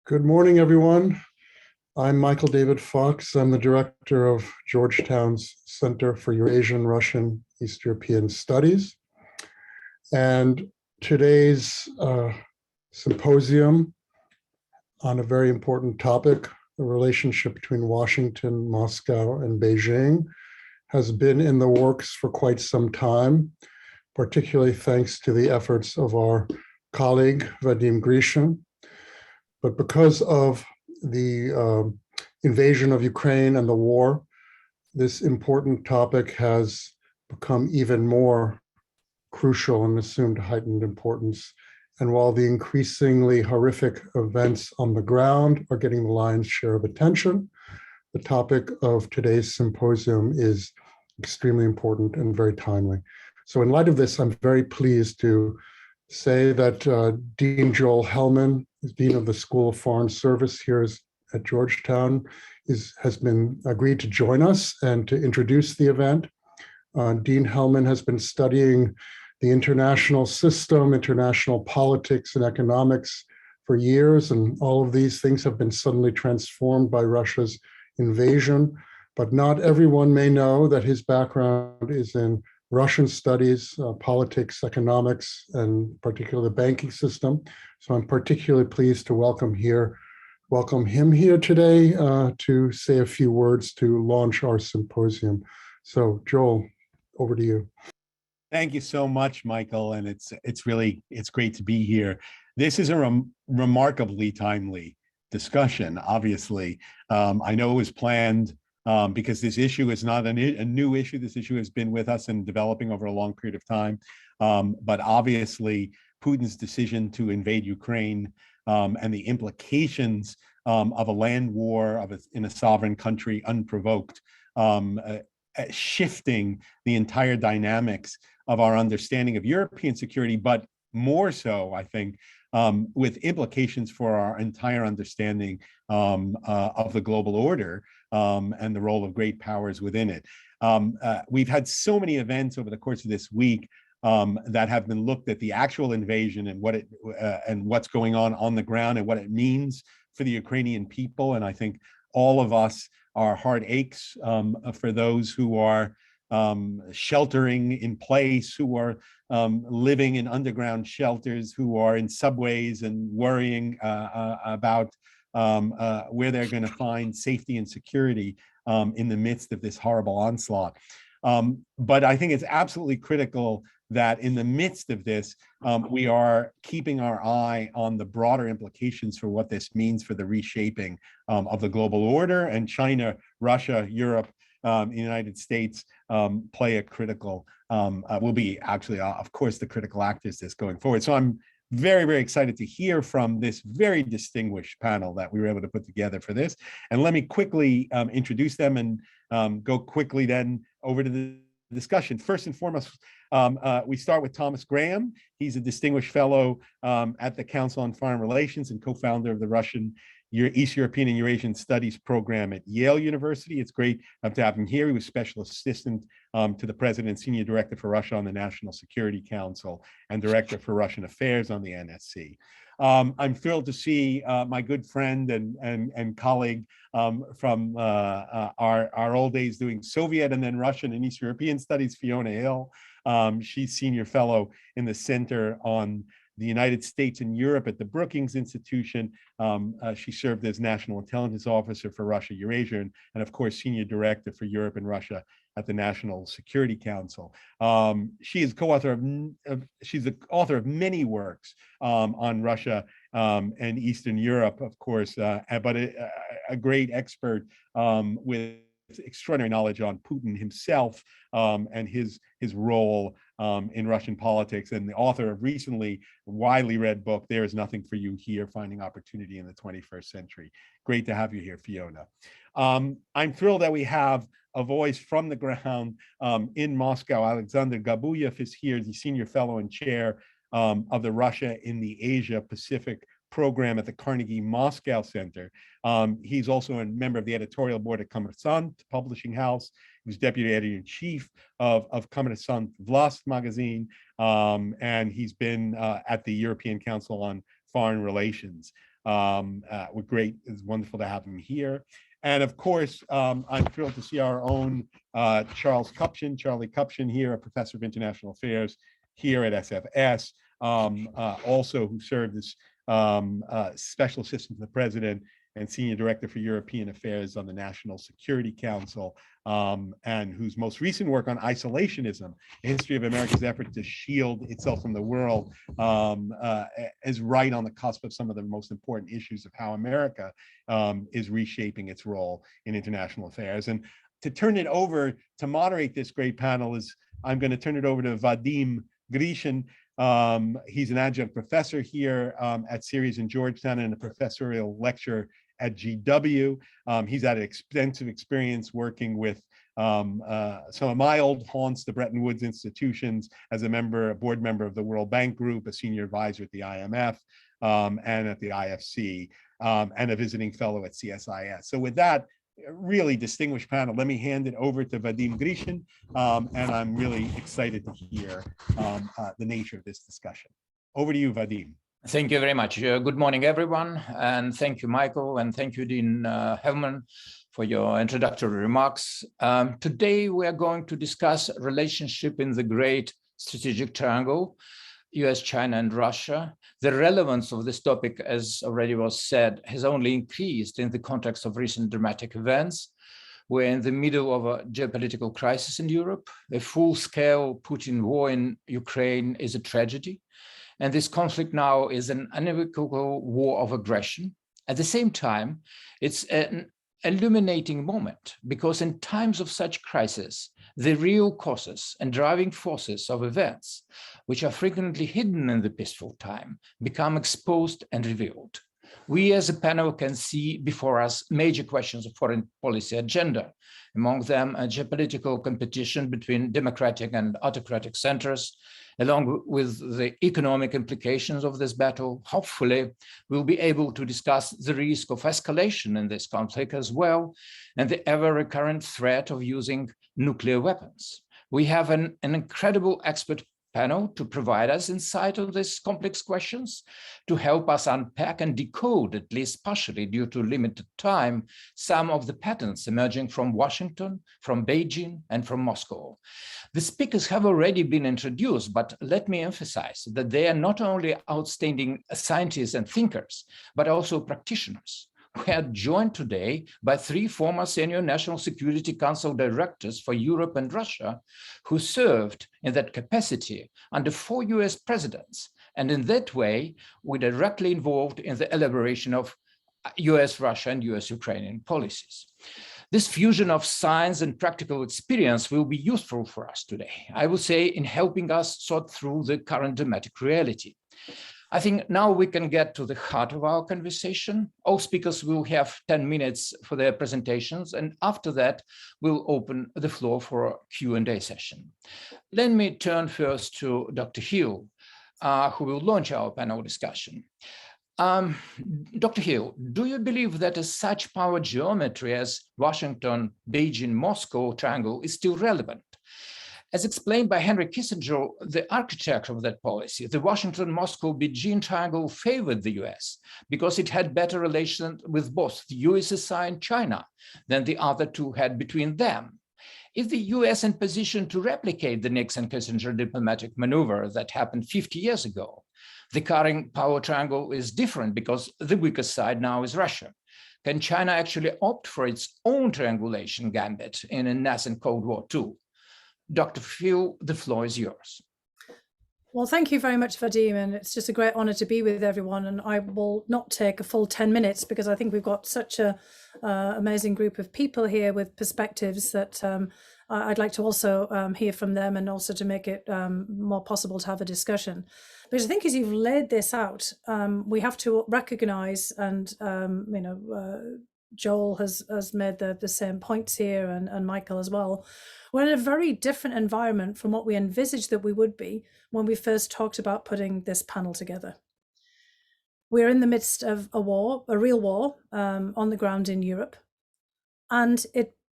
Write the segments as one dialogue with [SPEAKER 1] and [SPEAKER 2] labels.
[SPEAKER 1] Good morning, everyone. I'm Michael David Fox. I'm the director of Georgetown's Center for Eurasian, Russian, East European Studies. And today's symposium on a very important topic, the relationship between Washington, Moscow, and Beijing, has been in the works for quite some time, particularly thanks to the efforts of our colleague, Vadim Grishin. But because of the invasion of Ukraine and the war, this important topic has become even more crucial and assumed heightened importance. And while the increasingly horrific events on the ground are getting the lion's share of attention, the topic of today's symposium is extremely important and very timely. So in light of this, I'm very pleased to say that Dean Joel Hellman, Dean of the School of Foreign Service here at Georgetown, has been agreed to join us and to introduce the event. Dean Hellman has been studying the international system, international politics and economics for years, and all of these things have been suddenly transformed by Russia's invasion. But not everyone may know that his background is in Russian studies, politics, economics, and particularly the banking system. So I'm particularly pleased to welcome him here today to say a few words to launch our symposium. So Joel, over to you.
[SPEAKER 2] Thank you so much, Michael, and it's great to be here. This is a remarkably timely discussion. Obviously, I know it was planned because this issue is not a new issue. This issue has been with us and developing over a long period of time. But obviously, Putin's decision to invade Ukraine and the implications of a land war in a sovereign country unprovoked, shifting the entire dynamics of our understanding of European security, but more so, I think, with implications for our entire understanding of the global order and the role of great powers within it. We've had so many events over the course of this week that have been looked at the actual invasion and what's going on the ground and what it means for the Ukrainian people. And I think all of us, our heart aches for those who are sheltering in place, who are living in underground shelters, who are in subways and worrying about where they're going to find safety and security in the midst of this horrible onslaught. But I think it's absolutely critical that in the midst of this, we are keeping our eye on the broader implications for what this means for the reshaping of the global order. And China, Russia, Europe, the United States play a critical, will be actually, of course, the critical actors this going forward. So I'm very, very excited to hear from this very distinguished panel that we were able to put together for this. And let me quickly introduce them and go quickly then over to the discussion. First and foremost, we start with Thomas Graham. He's a distinguished fellow at the Council on Foreign Relations and co-founder of the Russian East European and Eurasian Studies program at Yale University. It's great to have him here. He was special assistant to the president and senior director for Russia on the National Security Council and director for Russian affairs on the NSC. I'm thrilled to see my good friend and colleague from our old days doing Soviet and then Russian and East European studies, Fiona Hill. She's senior fellow in the Center on the United States and Europe at the Brookings Institution. She served as National Intelligence Officer for Russia, Eurasia, and of course, Senior Director for Europe and Russia at the National Security Council. She is she's the author of many works on Russia and Eastern Europe, of course, but a great expert with extraordinary knowledge on Putin himself and his role in Russian politics, and the author of recently widely read book, There Is Nothing for You Here, Finding Opportunity in the 21st Century. Great to have you here, Fiona. I'm thrilled that we have a voice from the ground in Moscow. Alexander Gabuyev is here, the senior fellow and chair of the Russia in the Asia Pacific program at the Carnegie Moscow Center. He's also a member of the editorial board at Kommersant Publishing House. He was deputy editor-in-chief of Kommersant Vlast magazine, and he's been at the European Council on Foreign Relations. We're great. It's wonderful to have him here. And of course, I'm thrilled to see our own Charlie Copchen here, a professor of international affairs here at SFS, also who served as special assistant to the president and senior director for European affairs on the National Security Council, and whose most recent work on isolationism, a history of America's effort to shield itself from the world, is right on the cusp of some of the most important issues of how America is reshaping its role in international affairs. And to turn it over to moderate this great panel I'm going to turn it over to Vadim Grishin. He's an adjunct professor here at Sirius in Georgetown and a professorial lecturer at GW. He's had extensive experience working with some of my old haunts, the Bretton Woods institutions, as a board member of the World Bank Group, a senior advisor at the IMF and at the IFC, and a visiting fellow at CSIS. So with that really distinguished panel, let me hand it over to Vadim Grishin, and I'm really excited to hear the nature of this discussion. Over to you, Vadim.
[SPEAKER 3] Thank you very much. Good morning, everyone. And thank you, Michael, and thank you, Dean Hellman, for your introductory remarks. Today, we are going to discuss relationship in the great strategic triangle, US, China, and Russia. The relevance of this topic, as already was said, has only increased in the context of recent dramatic events. We're in the middle of a geopolitical crisis in Europe. A full-scale Putin war in Ukraine is a tragedy. And this conflict now is an unequivocal war of aggression. At the same time, it's an illuminating moment, because in times of such crisis, the real causes and driving forces of events, which are frequently hidden in the peaceful time, become exposed and revealed. We as a panel can see before us major questions of foreign policy agenda, among them a geopolitical competition between democratic and autocratic centers, along with the economic implications of this battle. Hopefully, we'll be able to discuss the risk of escalation in this conflict as well, and the ever-recurrent threat of using nuclear weapons. We have an incredible expert panel to provide us insight on these complex questions, to help us unpack and decode, at least partially due to limited time, some of the patterns emerging from Washington, from Beijing, and from Moscow. The speakers have already been introduced, but let me emphasize that they are not only outstanding scientists and thinkers, but also practitioners. We are joined today by 3 former senior National Security Council directors for Europe and Russia, who served in that capacity under 4 US presidents, and in that way were directly involved in the elaboration of US, Russia, and US Ukrainian policies. This fusion of science and practical experience will be useful for us today, I would say, in helping us sort through the current dramatic reality. I think now we can get to the heart of our conversation. All speakers will have 10 minutes for their presentations, and after that, we'll open the floor for a Q&A session. Let me turn first to Dr. Hill, who will launch our panel discussion. Dr. Hill, do you believe that such power geometry as Washington, Beijing, Moscow triangle is still relevant? As explained by Henry Kissinger, the architect of that policy, the Washington-Moscow-Beijing triangle favored the US because it had better relations with both the USSR and China than the other two had between them. Is the US in position to replicate the Nixon-Kissinger diplomatic maneuver that happened 50 years ago? The current power triangle is different because the weaker side now is Russia. Can China actually opt for its own triangulation gambit in a nascent Cold War too? Dr. Phil, the floor is yours.
[SPEAKER 4] Well, thank you very much, Vadim, and it's just a great honor to be with everyone. And I will not take a full 10 minutes because I think we've got such a amazing group of people here with perspectives that I'd like to also hear from them, and also to make it more possible to have a discussion. Because I think as you've laid this out, we have to recognize, and Joel has made the same points here, and Michael as well. We're in a very different environment from what we envisaged that we would be when we first talked about putting this panel together. We're in the midst of a war, a real war, on the ground in Europe. And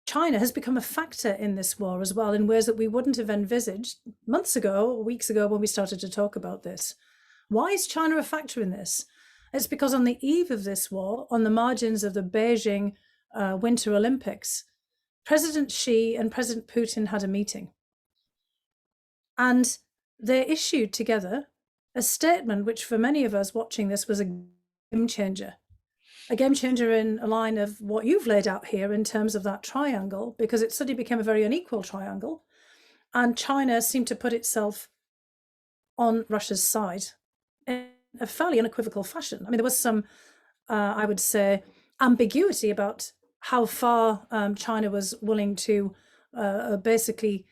[SPEAKER 4] China has become a factor in this war as well, in ways that we wouldn't have envisaged months ago, weeks ago, when we started to talk about this. Why is China a factor in this? It's because on the eve of this war, on the margins of the Beijing Winter Olympics, President Xi and President Putin had a meeting. And they issued together a statement which for many of us watching this was a game changer. A game changer in a line of what you've laid out here in terms of that triangle, because it suddenly became a very unequal triangle. And China seemed to put itself on Russia's side in a fairly unequivocal fashion. I mean, there was some, I would say, ambiguity about how far China was willing to basically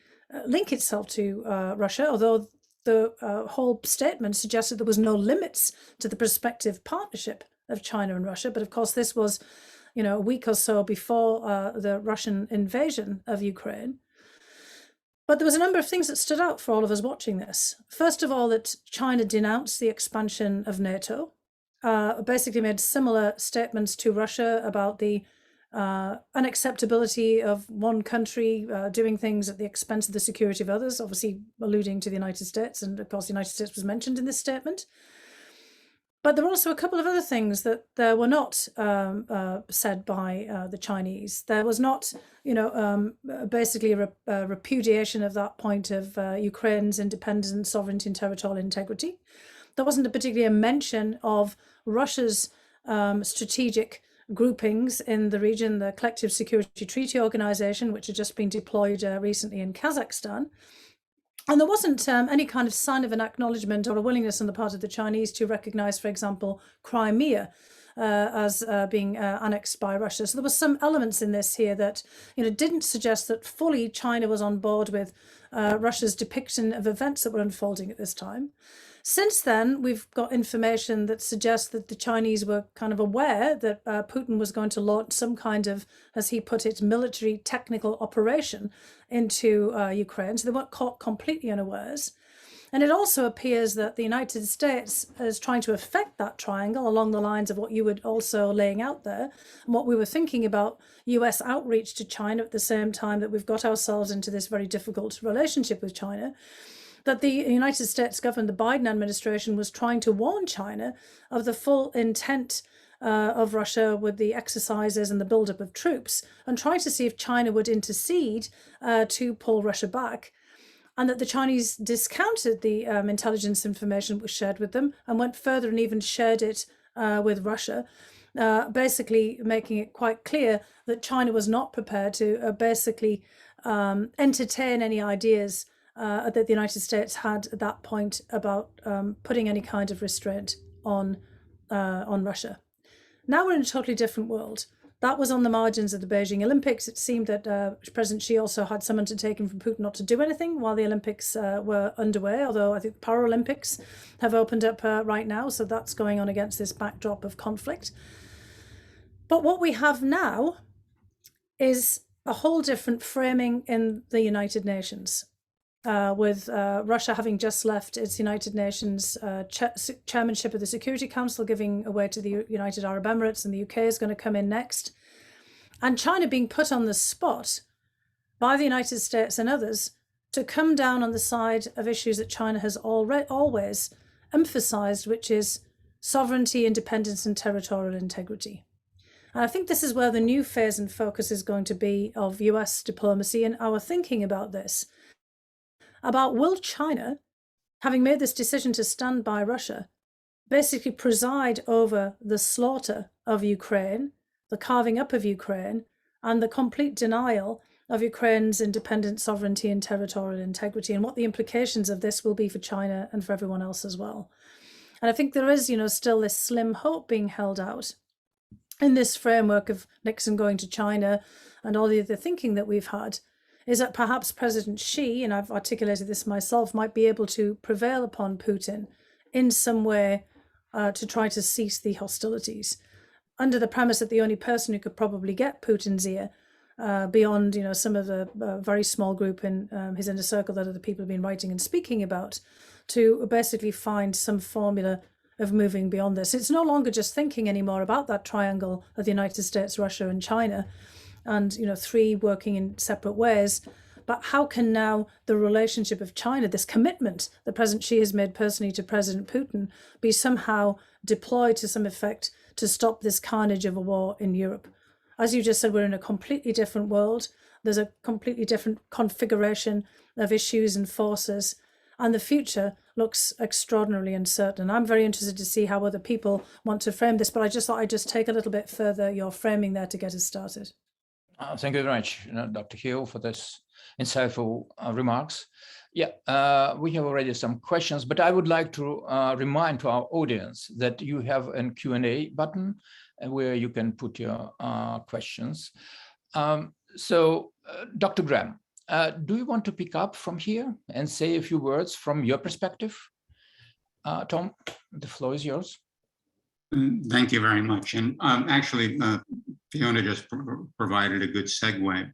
[SPEAKER 4] link itself to Russia, although the whole statement suggested there was no limits to the prospective partnership of China and Russia. But of course, this was, a week or so before the Russian invasion of Ukraine. But there was a number of things that stood out for all of us watching this. First of all, that China denounced the expansion of NATO, basically made similar statements to Russia about the unacceptability of one country doing things at the expense of the security of others, obviously alluding to the United States. And of course, the United States was mentioned in this statement. But there were also a couple of other things that were not said by the Chinese. There was not, basically a repudiation of that point of Ukraine's independence, sovereignty, and territorial integrity. There wasn't particularly a mention of Russia's strategic groupings in the region, the Collective Security Treaty Organization, which had just been deployed recently in Kazakhstan. And there wasn't any kind of sign of an acknowledgement or a willingness on the part of the Chinese to recognize, for example, Crimea as being annexed by Russia. So there were some elements in this here that, didn't suggest that fully China was on board with Russia's depiction of events that were unfolding at this time. Since then, we've got information that suggests that the Chinese were kind of aware that Putin was going to launch some kind of, as he put it, military technical operation into Ukraine. So they weren't caught completely unawares. And it also appears that the United States is trying to affect that triangle along the lines of what you were also laying out there, and what we were thinking about US outreach to China at the same time that we've got ourselves into this very difficult relationship with China. That the United States government, the Biden administration, was trying to warn China of the full intent of Russia with the exercises and the buildup of troops, and trying to see if China would intercede to pull Russia back. And that the Chinese discounted the intelligence information that was shared with them and went further and even shared it with Russia, basically making it quite clear that China was not prepared to basically entertain any ideas that the United States had at that point about putting any kind of restraint on Russia. Now we're in a totally different world. That was on the margins of the Beijing Olympics. It seemed that President Xi also had some undertaking from Putin not to do anything while the Olympics were underway, although I think Paralympics have opened up right now, so that's going on against this backdrop of conflict. But what we have now is a whole different framing in the United Nations. With Russia having just left its United Nations chairmanship of the Security Council, giving away to the United Arab Emirates, and the UK is going to come in next. And China being put on the spot by the United States and others to come down on the side of issues that China has always emphasized, which is sovereignty, independence, and territorial integrity. And I think this is where the new phase and focus is going to be of US diplomacy and our thinking about this. About will China, having made this decision to stand by Russia, basically preside over the slaughter of Ukraine, the carving up of Ukraine, and the complete denial of Ukraine's independence, sovereignty, and territorial integrity, and what the implications of this will be for China and for everyone else as well. And I think there is, still this slim hope being held out in this framework of Nixon going to China and all the other thinking that we've had, is that perhaps President Xi, and I've articulated this myself, might be able to prevail upon Putin in some way to try to cease the hostilities, under the premise that the only person who could probably get Putin's ear beyond, some of the very small group in his inner circle that other people have been writing and speaking about, to basically find some formula of moving beyond this. It's no longer just thinking anymore about that triangle of the United States, Russia, and China, and three working in separate ways, but how can now the relationship of China, this commitment that President Xi has made personally to President Putin, be somehow deployed to some effect to stop this carnage of a war in Europe? As you just said, we're in a completely different world. There's a completely different configuration of issues and forces, and the future looks extraordinarily uncertain. I'm very interested to see how other people want to frame this, but I just thought I'd just take a little bit further your framing there to get us started.
[SPEAKER 3] Thank you very much, Dr. Hill, for this insightful remarks. Yeah, we have already some questions, but I would like to remind to our audience that you have a Q&A button where you can put your questions. Dr. Graham, do you want to pick up from here and say a few words from your perspective? Tom, the floor is yours.
[SPEAKER 5] Thank you very much. And actually, Fiona just provided a good segue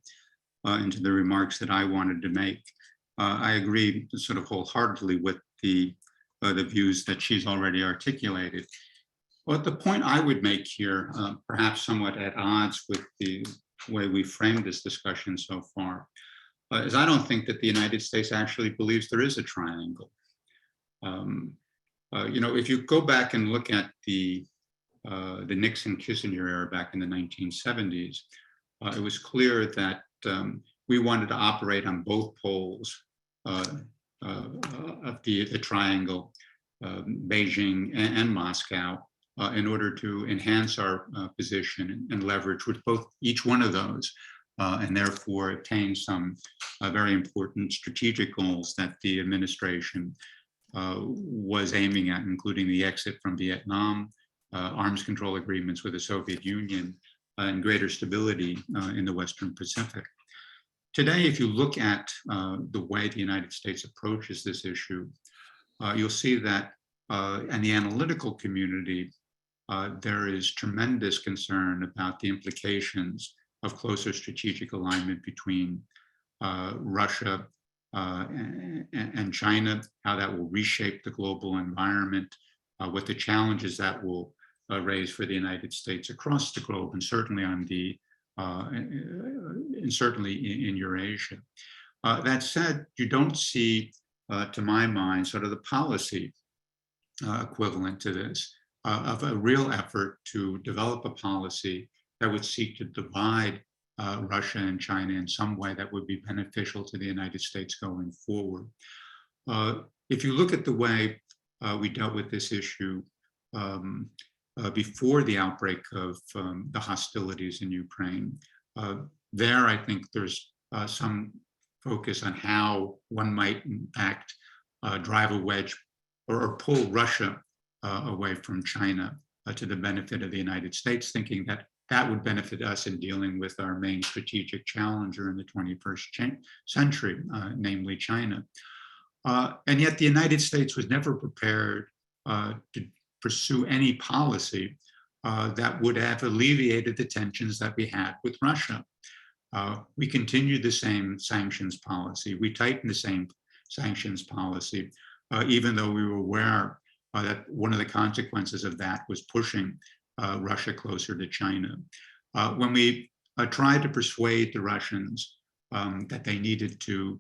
[SPEAKER 5] into the remarks that I wanted to make. I agree sort of wholeheartedly with the views that she's already articulated. But the point I would make here, perhaps somewhat at odds with the way we framed this discussion so far, is I don't think that the United States actually believes there is a triangle. If you go back and look at the Nixon-Kissinger era back in the 1970s, it was clear that we wanted to operate on both poles of the triangle, Beijing and Moscow, in order to enhance our position and leverage with each one of those, and therefore attain some very important strategic goals that the administration was aiming at, including the exit from Vietnam, arms control agreements with the Soviet Union, and greater stability in the Western Pacific. Today, if you look at the way the United States approaches this issue, you'll see that in the analytical community, there is tremendous concern about the implications of closer strategic alignment between Russia and China, how that will reshape the global environment, what the challenges that will raise for the United States across the globe, and certainly in Eurasia. That said, you don't see, to my mind, sort of the policy equivalent to this, of a real effort to develop a policy that would seek to divide Russia and China in some way that would be beneficial to the United States going forward. If you look at the way we dealt with this issue before the outbreak of the hostilities in Ukraine, there I think there's some focus on how one might in fact drive a wedge or pull Russia away from China to the benefit of the United States, thinking that that would benefit us in dealing with our main strategic challenger in the 21st century, namely China. And yet the United States was never prepared to pursue any policy that would have alleviated the tensions that we had with Russia. We continued the same sanctions policy. We tightened the same sanctions policy, even though we were aware that one of the consequences of that was pushing Russia closer to China. When we tried to persuade the Russians that they needed to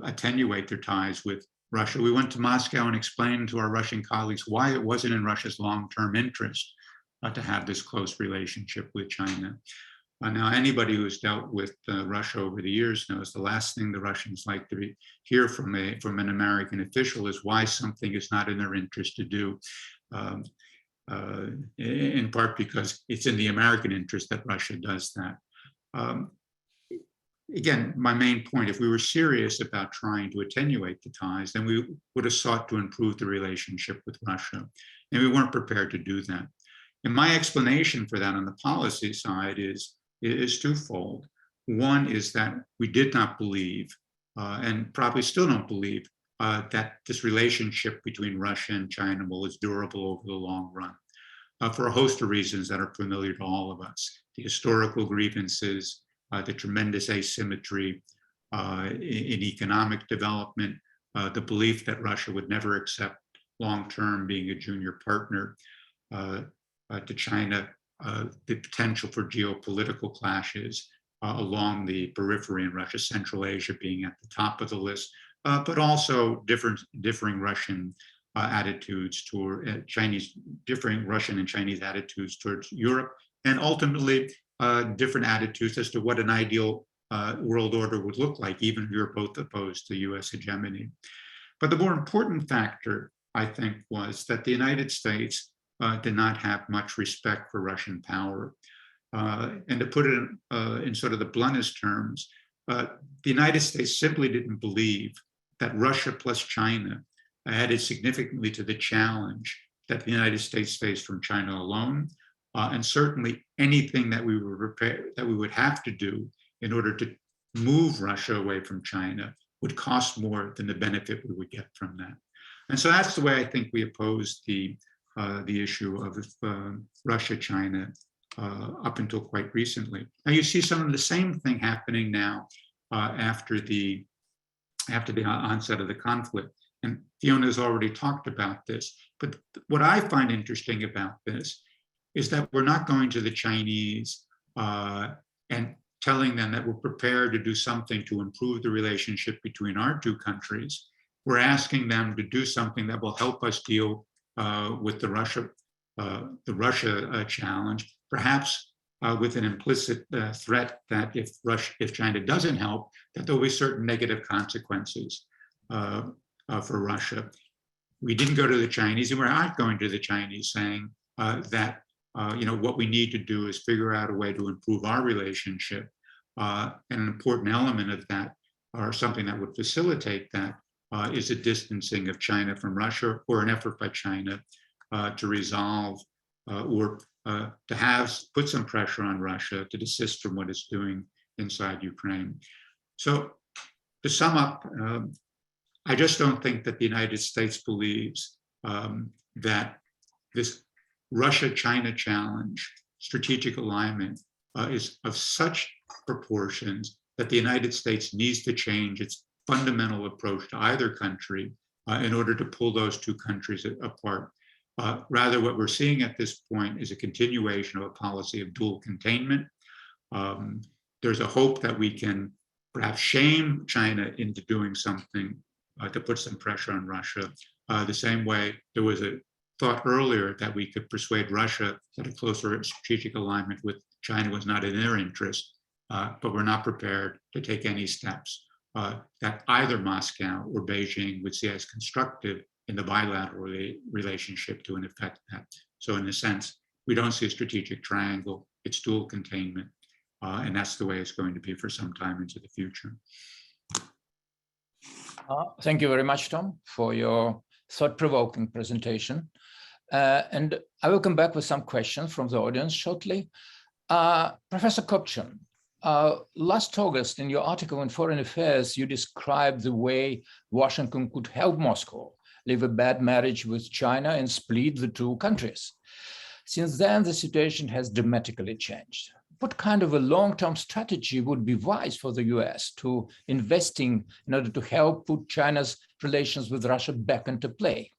[SPEAKER 5] attenuate their ties with Russia, we went to Moscow and explained to our Russian colleagues why it wasn't in Russia's long-term interest to have this close relationship with China. Now, anybody who's dealt with Russia over the years knows the last thing the Russians like to hear from an American official is why something is not in their interest to do, in part because it's in the American interest that Russia does that. Again, my main point, if we were serious about trying to attenuate the ties, then we would have sought to improve the relationship with Russia, and we weren't prepared to do that. And my explanation for that on the policy side is twofold. One is that we did not believe, and probably still don't believe, that this relationship between Russia and China is durable over the long run, for a host of reasons that are familiar to all of us. The historical grievances, the tremendous asymmetry in economic development, the belief that Russia would never accept long-term being a junior partner to China, the potential for geopolitical clashes, along the periphery in Russia, Central Asia being at the top of the list, but also differing Russian attitudes toward differing Russian and Chinese attitudes towards Europe, and ultimately different attitudes as to what an ideal world order would look like, even if you're both opposed to US hegemony. But the more important factor, I think, was that the United States did not have much respect for Russian power. And to put it in sort of the bluntest terms, the United States simply didn't believe that Russia plus China added significantly to the challenge that the United States faced from China alone, and certainly anything that we would have to do in order to move Russia away from China would cost more than the benefit we would get from that. And so that's the way I think we opposed the issue of Russia-China up until quite recently. Now you see some of the same thing happening now after the onset of the conflict. And Fiona has already talked about this. But what I find interesting about this is that we're not going to the Chinese and telling them that we're prepared to do something to improve the relationship between our two countries. We're asking them to do something that will help us deal with the Russia challenge, perhaps with an implicit threat that if China doesn't help, that there'll be certain negative consequences for Russia. We didn't go to the Chinese, and we're not going to the Chinese saying that what we need to do is figure out a way to improve our relationship. And an important element of that, or something that would facilitate that, is a distancing of China from Russia, or an effort by China to resolve or to put some pressure on Russia to desist from what it's doing inside Ukraine. So to sum up, I just don't think that the United States believes that this Russia-China challenge, strategic alignment, is of such proportions that the United States needs to change its fundamental approach to either country in order to pull those two countries apart. Rather, what we're seeing at this point is a continuation of a policy of dual containment. There's a hope that we can perhaps shame China into doing something to put some pressure on Russia. The same way there was a thought earlier that we could persuade Russia that a closer strategic alignment with China was not in their interest, but we're not prepared to take any steps that either Moscow or Beijing would see as constructive in the bilateral relationship to affect that. So in a sense, we don't see a strategic triangle, it's dual containment, and that's the way it's going to be for some time into the future.
[SPEAKER 3] Thank you very much, Tom, for your thought-provoking presentation. And I will come back with some questions from the audience shortly. Professor Copchen, last August in your article in Foreign Affairs, you described the way Washington could help Moscow live a bad marriage with China and split the two countries. Since then, the situation has dramatically changed. What kind of a long-term strategy would be wise for the US to investing in order to help put China's relations with Russia back into play?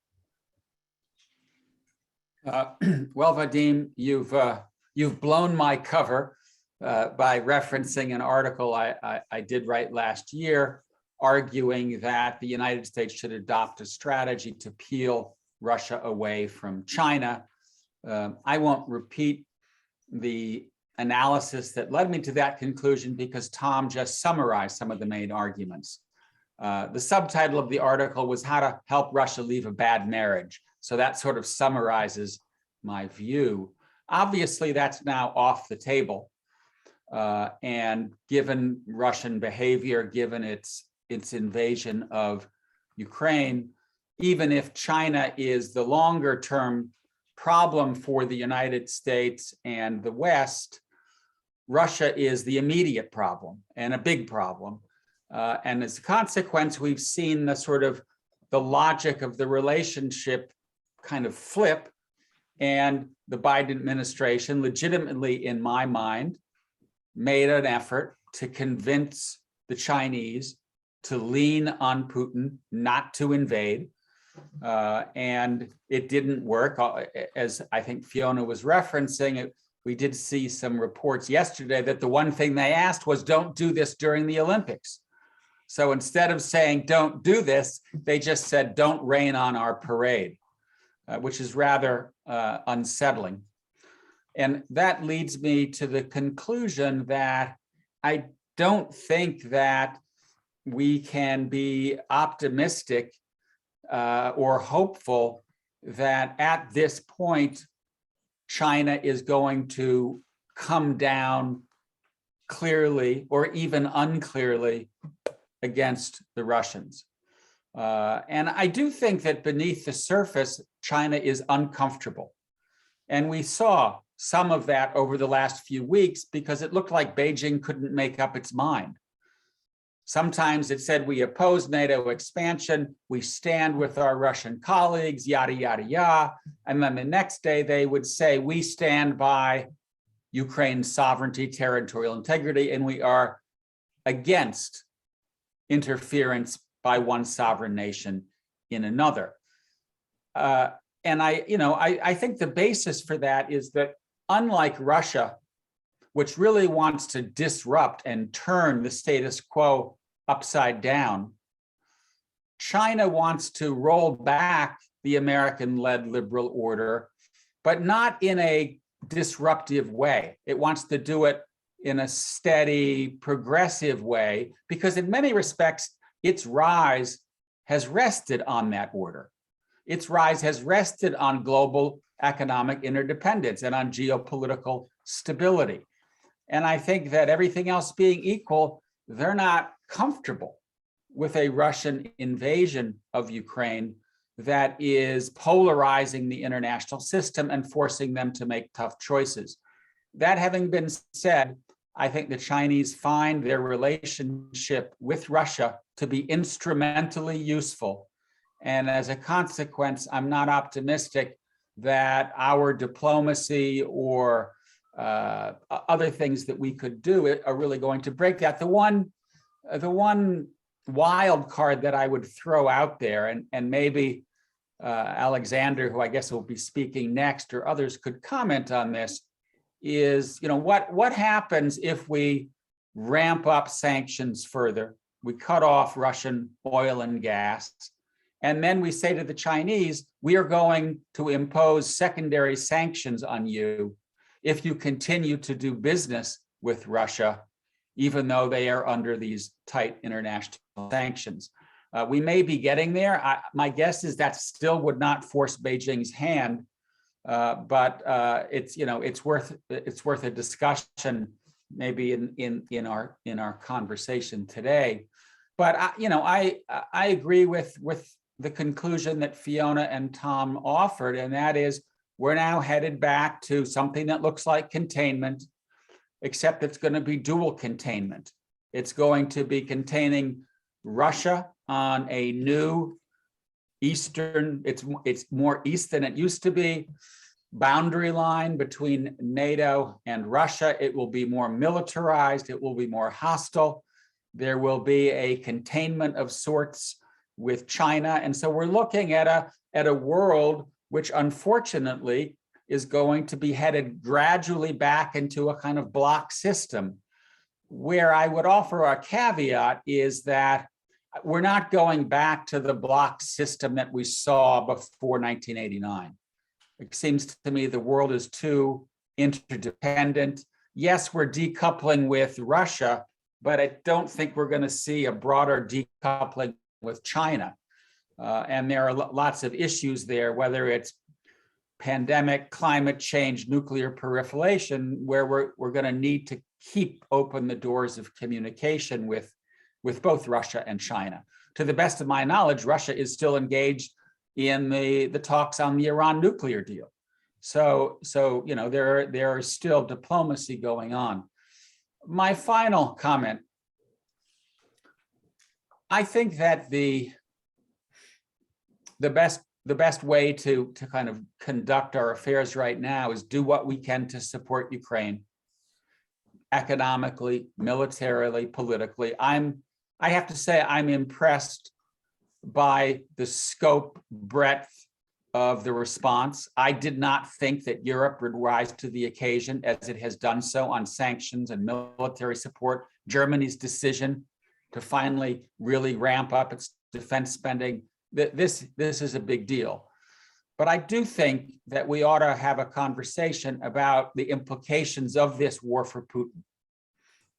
[SPEAKER 6] Well, Vadim, you've blown my cover by referencing an article I did write last year, arguing that the United States should adopt a strategy to peel Russia away from China. I won't repeat the analysis that led me to that conclusion because Tom just summarized some of the main arguments. The subtitle of the article was How to Help Russia Leave a Bad Marriage. So that sort of summarizes my view. Obviously, that's now off the table. And given Russian behavior, given its invasion of Ukraine, even if China is the longer term problem for the United States and the West, Russia is the immediate problem and a big problem. And as a consequence, we've seen the logic of the relationship kind of flip, and the Biden administration legitimately, in my mind, made an effort to convince the Chinese to lean on Putin, not to invade. And it didn't work. As I think Fiona was referencing, we did see some reports yesterday that the one thing they asked was don't do this during the Olympics. So instead of saying don't do this, they just said don't rain on our parade, which is rather unsettling. And that leads me to the conclusion that I don't think that we can be optimistic or hopeful that at this point, China is going to come down clearly or even unclearly against the Russians. And I do think that beneath the surface, China is uncomfortable. And we saw some of that over the last few weeks because it looked like Beijing couldn't make up its mind. Sometimes it said we oppose NATO expansion, we stand with our Russian colleagues, yada, yada, yada. And then the next day they would say we stand by Ukraine's sovereignty, territorial integrity, and we are against interference by one sovereign nation in another. And I think the basis for that is that unlike Russia, which really wants to disrupt and turn the status quo upside down, China wants to roll back the American-led liberal order, but not in a disruptive way. It wants to do it in a steady, progressive way, because in many respects, its rise has rested on that order. Its rise has rested on global economic interdependence and on geopolitical stability. And I think that everything else being equal, they're not comfortable with a Russian invasion of Ukraine that is polarizing the international system and forcing them to make tough choices. That having been said, I think the Chinese find their relationship with Russia to be instrumentally useful. And as a consequence, I'm not optimistic that our diplomacy or other things that we could do are really going to break that. The one wild card that I would throw out there, and maybe Alexander, who I guess will be speaking next, or others could comment on this, is what happens if we ramp up sanctions further, we cut off Russian oil and gas, and then we say to the Chinese, we are going to impose secondary sanctions on you if you continue to do business with Russia, even though they are under these tight international sanctions. We may be getting there. My guess is that still would not force Beijing's hand, but it's worth a discussion maybe in our conversation today. But I agree with the conclusion that Fiona and Tom offered, and that is we're now headed back to something that looks like containment, except it's going to be dual containment. It's going to be containing Russia on a new eastern, it's more east than it used to be, boundary line between NATO and Russia. It will be more militarized, it will be more hostile. There will be a containment of sorts with China. And so we're looking at a world which unfortunately is going to be headed gradually back into a kind of block system, where I would offer a caveat is that we're not going back to the block system that we saw before 1989. It seems to me the world is too interdependent. Yes, we're decoupling with Russia, but I don't think we're going to see a broader decoupling with China. And there are lots of issues there, whether it's pandemic, climate change, nuclear proliferation, where we're going to need to keep open the doors of communication with both Russia and China. To the best of my knowledge, Russia is still engaged in the talks on the Iran nuclear deal. So there is still diplomacy going on. My final comment, I think that the best way to kind of conduct our affairs right now is do what we can to support Ukraine economically, militarily, politically. I have to say I'm impressed by the scope, breadth, of the response. I did not think that Europe would rise to the occasion as it has done so on sanctions and military support. Germany's decision to finally really ramp up its defense spending, this is a big deal. But I do think that we ought to have a conversation about the implications of this war for Putin.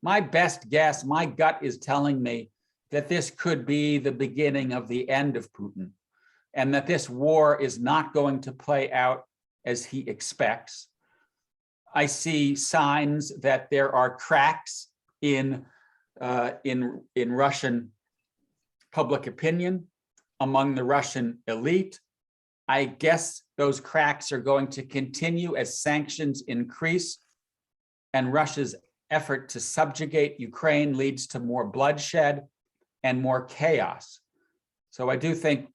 [SPEAKER 6] My best guess, my gut is telling me that this could be the beginning of the end of Putin, and that this war is not going to play out as he expects. I see signs that there are cracks in Russian public opinion, among the Russian elite. I guess those cracks are going to continue as sanctions increase and Russia's effort to subjugate Ukraine leads to more bloodshed and more chaos. So I do think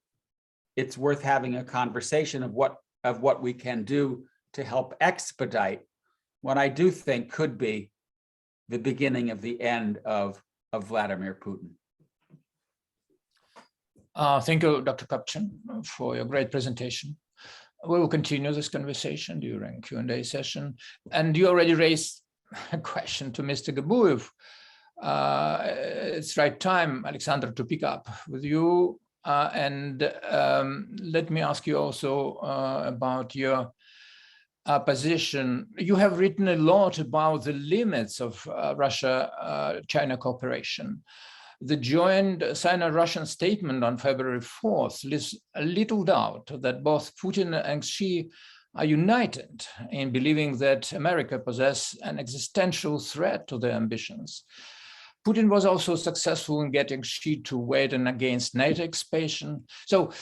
[SPEAKER 6] it's worth having a conversation of what we can do to help expedite what I do think could be the beginning of the end of Vladimir Putin.
[SPEAKER 3] Thank you, Dr. Copchen, for your great presentation. We will continue this conversation during Q&A session. And you already raised a question to Mr. Gabuev. It's right time, Alexander, to pick up with you. Let me ask you also about your position. You have written a lot about the limits of Russia-China cooperation. The joint Sino-Russian statement on February 4th leaves little doubt that both Putin and Xi are united in believing that America possesses an existential threat to their ambitions. Putin was also successful in getting Xi to weigh in against NATO expansion. So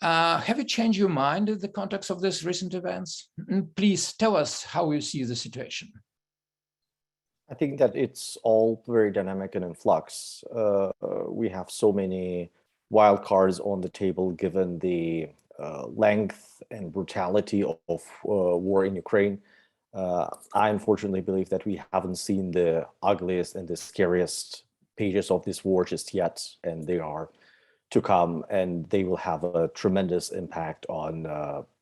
[SPEAKER 3] have you changed your mind in the context of these recent events? Please tell us how you see the situation.
[SPEAKER 7] I think that it's all very dynamic and in flux. We have so many wild cards on the table given the length and brutality of war in Ukraine. I unfortunately believe that we haven't seen the ugliest and the scariest pages of this war just yet, and they are to come, and they will have a tremendous impact on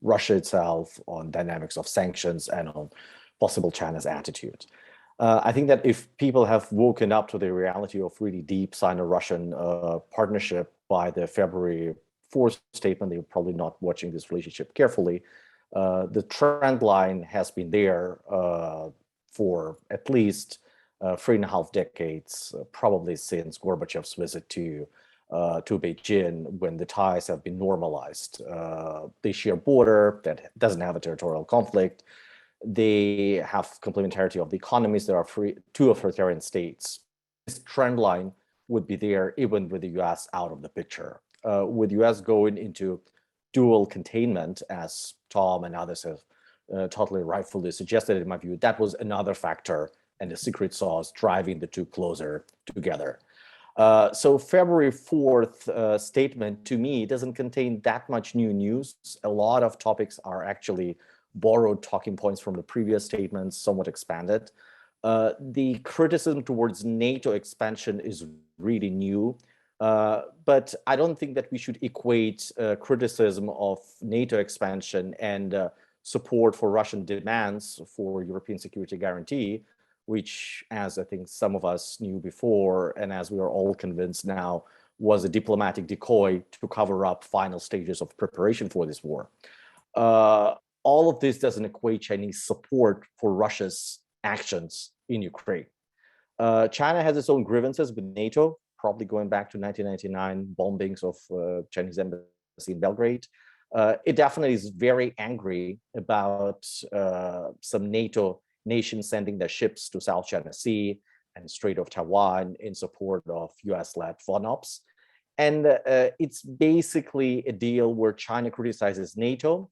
[SPEAKER 7] Russia itself, on dynamics of sanctions, and on possible China's attitude. I think that if people have woken up to the reality of really deep Sino-Russian partnership by the February 4th statement, they're probably not watching this relationship carefully. The trend line has been there for at least 3.5 decades, probably since Gorbachev's visit to Beijing, when the ties have been normalized. They share border that doesn't have a territorial conflict. They have complementarity of the economies. There are two authoritarian states. This trend line would be there even with the US out of the picture. With US going into dual containment, as Tom and others have totally rightfully suggested, in my view, that was another factor and the secret sauce driving the two closer together. So February 4th statement, to me, doesn't contain that much new news. A lot of topics are actually borrowed talking points from the previous statements, somewhat expanded. The criticism towards NATO expansion is really new, but I don't think that we should equate criticism of NATO expansion and support for Russian demands for European security guarantee, which, as I think some of us knew before, and as we are all convinced now, was a diplomatic decoy to cover up final stages of preparation for this war. All of this doesn't equate Chinese support for Russia's actions in Ukraine. China has its own grievances with NATO, probably going back to 1999 bombings of Chinese embassy in Belgrade. It definitely is very angry about some NATO nations sending their ships to South China Sea and Strait of Taiwan in support of US-led FONOPs. And it's basically a deal where China criticizes NATO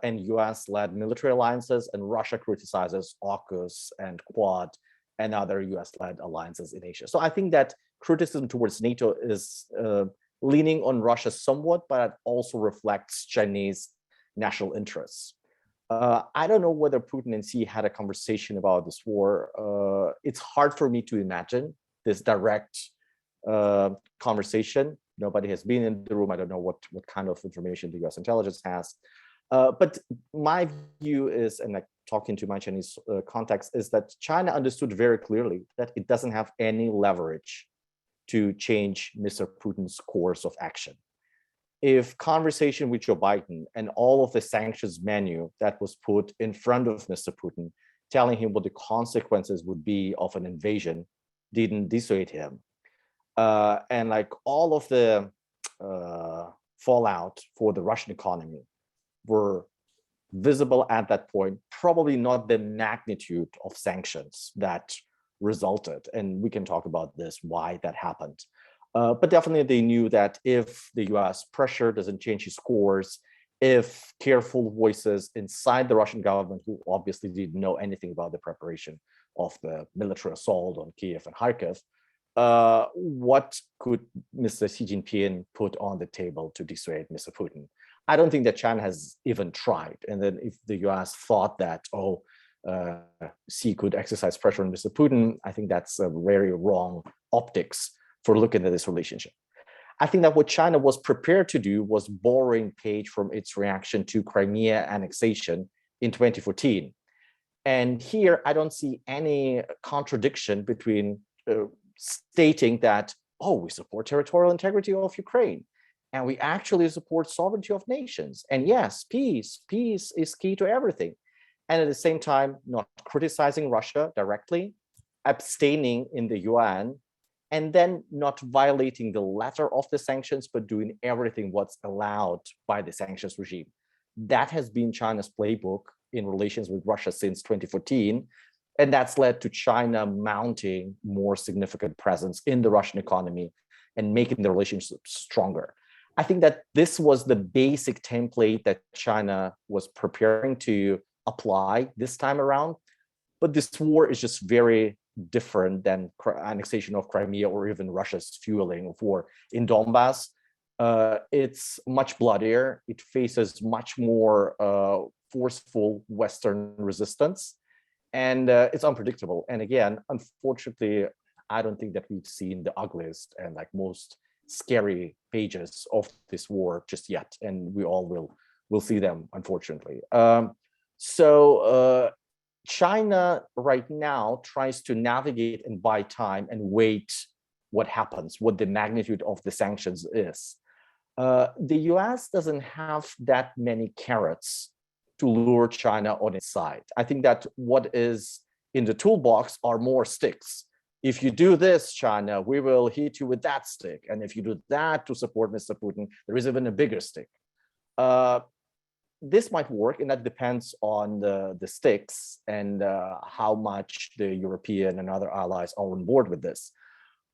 [SPEAKER 7] and US-led military alliances, and Russia criticizes AUKUS and Quad and other US-led alliances in Asia. So I think that criticism towards NATO is leaning on Russia somewhat, but it also reflects Chinese national interests. I don't know whether Putin and Xi had a conversation about this war. It's hard for me to imagine this direct conversation. Nobody has been in the room. I don't know what kind of information the US intelligence has. But my view is, and like talking to my Chinese context, is that China understood very clearly that it doesn't have any leverage to change Mr. Putin's course of action. If conversation with Joe Biden and all of the sanctions menu that was put in front of Mr. Putin, telling him what the consequences would be of an invasion, didn't dissuade him. And like all of the fallout for the Russian economy were visible at that point, probably not the magnitude of sanctions that resulted. And we can talk about this, why that happened. But definitely they knew that if the US pressure doesn't change its course, if careful voices inside the Russian government, who obviously didn't know anything about the preparation of the military assault on Kiev and Kharkiv, what could Mr. Xi Jinping put on the table to dissuade Mr. Putin? I don't think that China has even tried. And then if the US thought that, Xi could exercise pressure on Mr. Putin, I think that's a very wrong optics for looking at this relationship. I think that what China was prepared to do was borrowing page from its reaction to Crimea annexation in 2014. And here, I don't see any contradiction between stating that, we support territorial integrity of Ukraine, and we actually support sovereignty of nations. And yes, peace is key to everything. And at the same time, not criticizing Russia directly, abstaining in the UN, and then not violating the letter of the sanctions, but doing everything what's allowed by the sanctions regime. That has been China's playbook in relations with Russia since 2014. And that's led to China mounting more significant presence in the Russian economy and making the relationship stronger. I think that this was the basic template that China was preparing to apply this time around. But this war is just very different than annexation of Crimea or even Russia's fueling of war in Donbass. It's much bloodier. It faces much more forceful Western resistance, and it's unpredictable. And again, unfortunately, I don't think that we've seen the ugliest and like most scary pages of this war just yet, and we all will see them, unfortunately. China right now tries to navigate and buy time and wait what happens, what the magnitude of the sanctions is. The US doesn't have that many carrots to lure China on its side. I think that what is in the toolbox are more sticks. If you do this, China, we will hit you with that stick. And if you do that to support Mr. Putin, there is even a bigger stick. This might work, and that depends on the sticks and how much the European and other allies are on board with this.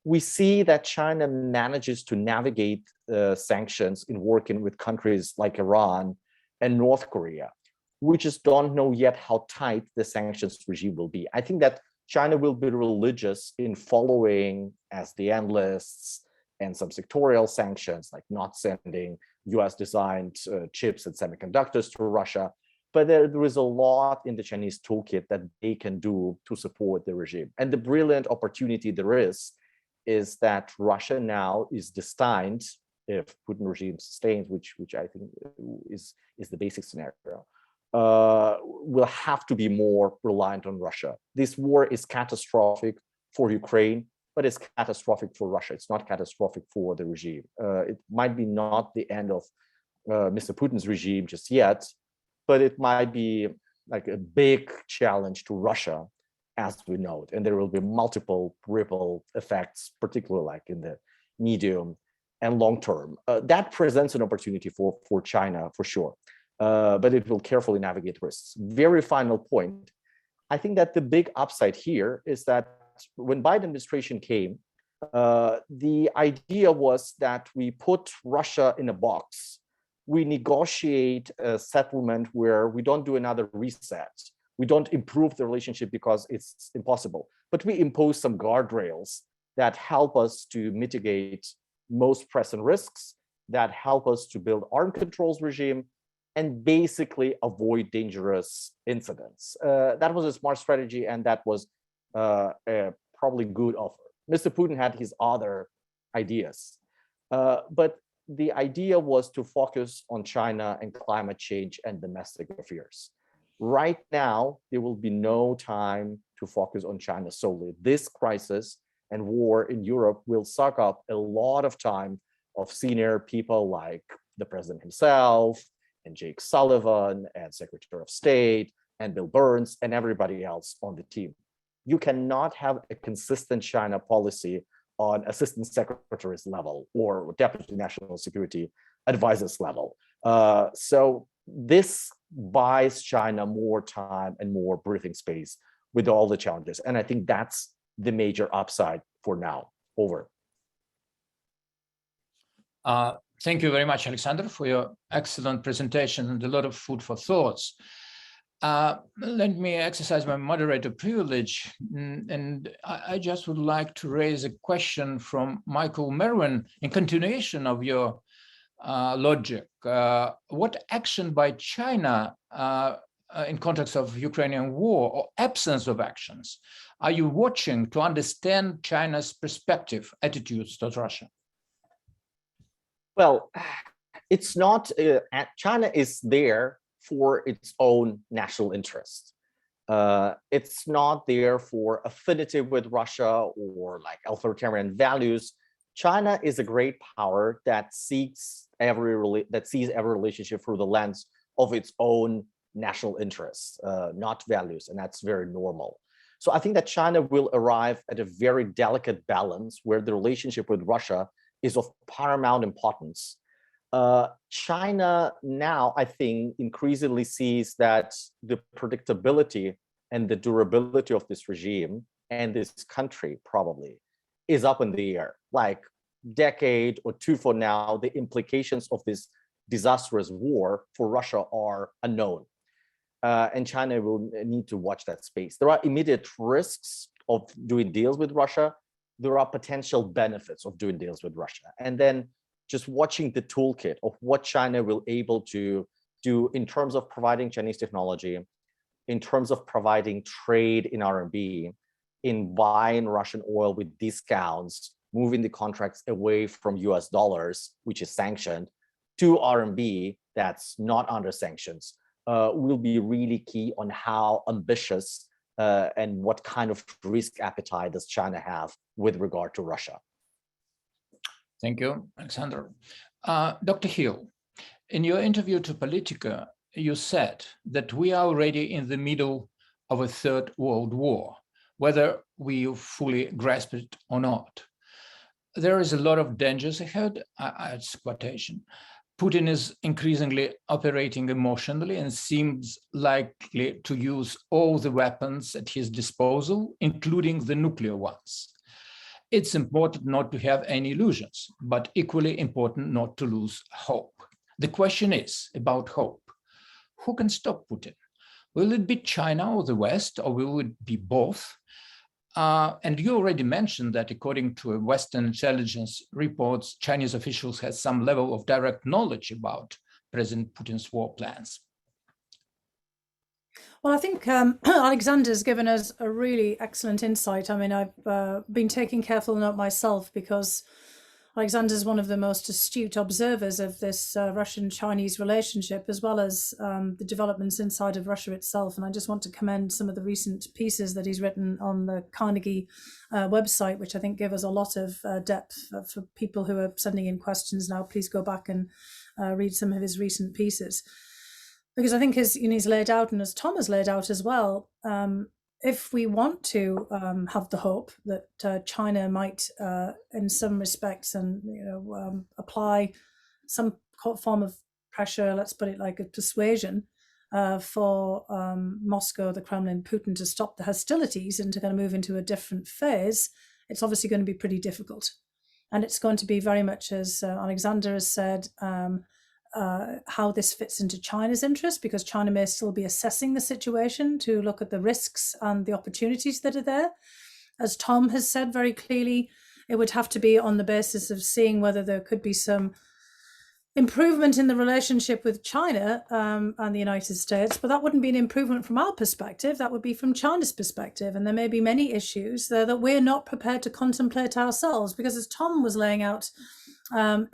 [SPEAKER 7] We see that China manages to navigate sanctions in working with countries like Iran and North Korea. We just don't know yet how tight the sanctions regime will be. I think that China will be religious in following SDN lists and some sectorial sanctions, like not sending US-designed chips and semiconductors to Russia. But there is a lot in the Chinese toolkit that they can do to support the regime. And the brilliant opportunity there is that Russia now is destined, if Putin regime sustains, which I think is the basic scenario, will have to be more reliant on Russia. This war is catastrophic for Ukraine, but it's catastrophic for Russia. It's not catastrophic for the regime. It might be not the end of Mr. Putin's regime just yet, but it might be like a big challenge to Russia as we know it. And there will be multiple ripple effects, particularly like in the medium and long term. That presents an opportunity for China for sure, but it will carefully navigate risks. Very final point. I think that the big upside here is that when Biden administration came, the idea was that we put Russia in a box. We negotiate a settlement where we don't do another reset. We don't improve the relationship because it's impossible, but we impose some guardrails that help us to mitigate most pressing risks, that help us to build armed controls regime, and basically avoid dangerous incidents. That was a smart strategy, and that was a probably good offer. Mr. Putin had his other ideas. But the idea was to focus on China and climate change and domestic affairs. Right now, there will be no time to focus on China solely. This crisis and war in Europe will suck up a lot of time of senior people like the president himself and Jake Sullivan and Secretary of State and Bill Burns and everybody else on the team. You cannot have a consistent China policy on assistant secretaries level or deputy national security advisors level. So this buys China more time and more breathing space with all the challenges. And I think that's the major upside for now. Over.
[SPEAKER 3] Thank you very much, Alexander, for your excellent presentation and a lot of food for thoughts. Let me exercise my moderator privilege, and I just would like to raise a question from Michael Merwin in continuation of your logic. What action by China in context of Ukrainian war or absence of actions are you watching to understand China's perspective, attitudes towards Russia?
[SPEAKER 7] Well, it's not, China is there for its own national interest. It's not there for affinity with Russia or like authoritarian values. China is a great power that sees every relationship through the lens of its own national interests, not values, and that's very normal. So I think that China will arrive at a very delicate balance where the relationship with Russia is of paramount importance. China now, I think, increasingly sees that the predictability and the durability of this regime and this country probably is up in the air. Like decade or two from now, the implications of this disastrous war for Russia are unknown. And China will need to watch that space. There are immediate risks of doing deals with Russia. There are potential benefits of doing deals with Russia. And then just watching the toolkit of what China will able to do in terms of providing Chinese technology, in terms of providing trade in RMB, in buying Russian oil with discounts, moving the contracts away from US dollars, which is sanctioned, to RMB that's not under sanctions, will be really key on how ambitious and what kind of risk appetite does China have with regard to Russia.
[SPEAKER 3] Thank you, Alexander. Dr. Hill, in your interview to Politica, you said that we are already in the middle of a third world war, whether we fully grasp it or not. There is a lot of dangers ahead, it's quotation. Putin is increasingly operating emotionally and seems likely to use all the weapons at his disposal, including the nuclear ones. It's important not to have any illusions, but equally important not to lose hope. The question is about hope. Who can stop Putin? Will it be China or the West, or will it be both? And you already mentioned that according to Western intelligence reports, Chinese officials have some level of direct knowledge about President Putin's war plans.
[SPEAKER 4] Well, I think Alexander's given us a really excellent insight. I mean, I've been taking careful note myself because Alexander's one of the most astute observers of this Russian-Chinese relationship, as well as the developments inside of Russia itself. And I just want to commend some of the recent pieces that he's written on the Carnegie website, which I think give us a lot of depth for people who are sending in questions now. Please go back and read some of his recent pieces. Because I think as he's laid out, and as Tom has laid out as well, if we want to have the hope that China might, in some respects, and apply some form of pressure, let's put it like a persuasion, for Moscow, the Kremlin, Putin to stop the hostilities and to kind of move into a different phase, it's obviously going to be pretty difficult. And it's going to be very much, as Alexander has said, how this fits into China's interest, because China may still be assessing the situation to look at the risks and the opportunities that are there. As Tom has said very clearly, it would have to be on the basis of seeing whether there could be some improvement in the relationship with China and the United States, but that wouldn't be an improvement from our perspective, that would be from China's perspective. And there may be many issues there that we're not prepared to contemplate ourselves, because as Tom was laying out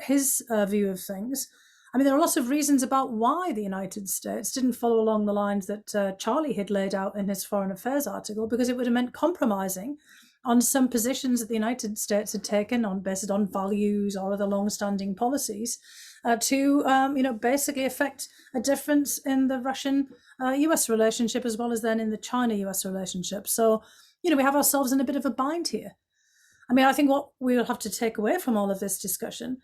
[SPEAKER 4] his view of things. I mean, there are lots of reasons about why the United States didn't follow along the lines that Charlie had laid out in his Foreign Affairs article, because it would have meant compromising on some positions that the United States had taken based on values or other long-standing policies to basically affect a difference in the Russian-US relationship, as well as then in the China-US relationship. So, we have ourselves in a bit of a bind here. I mean, I think what we'll have to take away from all of this discussion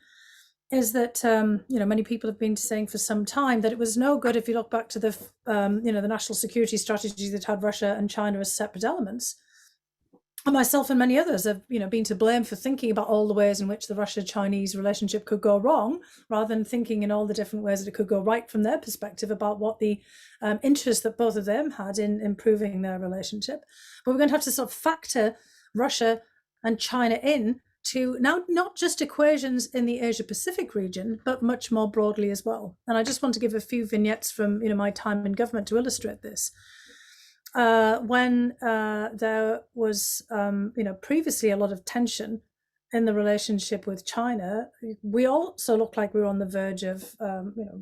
[SPEAKER 4] is that, many people have been saying for some time that it was no good if you look back to the national security strategy that had Russia and China as separate elements. And myself and many others have, been to blame for thinking about all the ways in which the Russia-Chinese relationship could go wrong, rather than thinking in all the different ways that it could go right from their perspective about what the interest that both of them had in improving their relationship. But we're going to have to sort of factor Russia and China in to now not just equations in the Asia-Pacific region, but much more broadly as well. And I just want to give a few vignettes from my time in government to illustrate this. When there was, previously a lot of tension in the relationship with China, we also looked like we were on the verge of,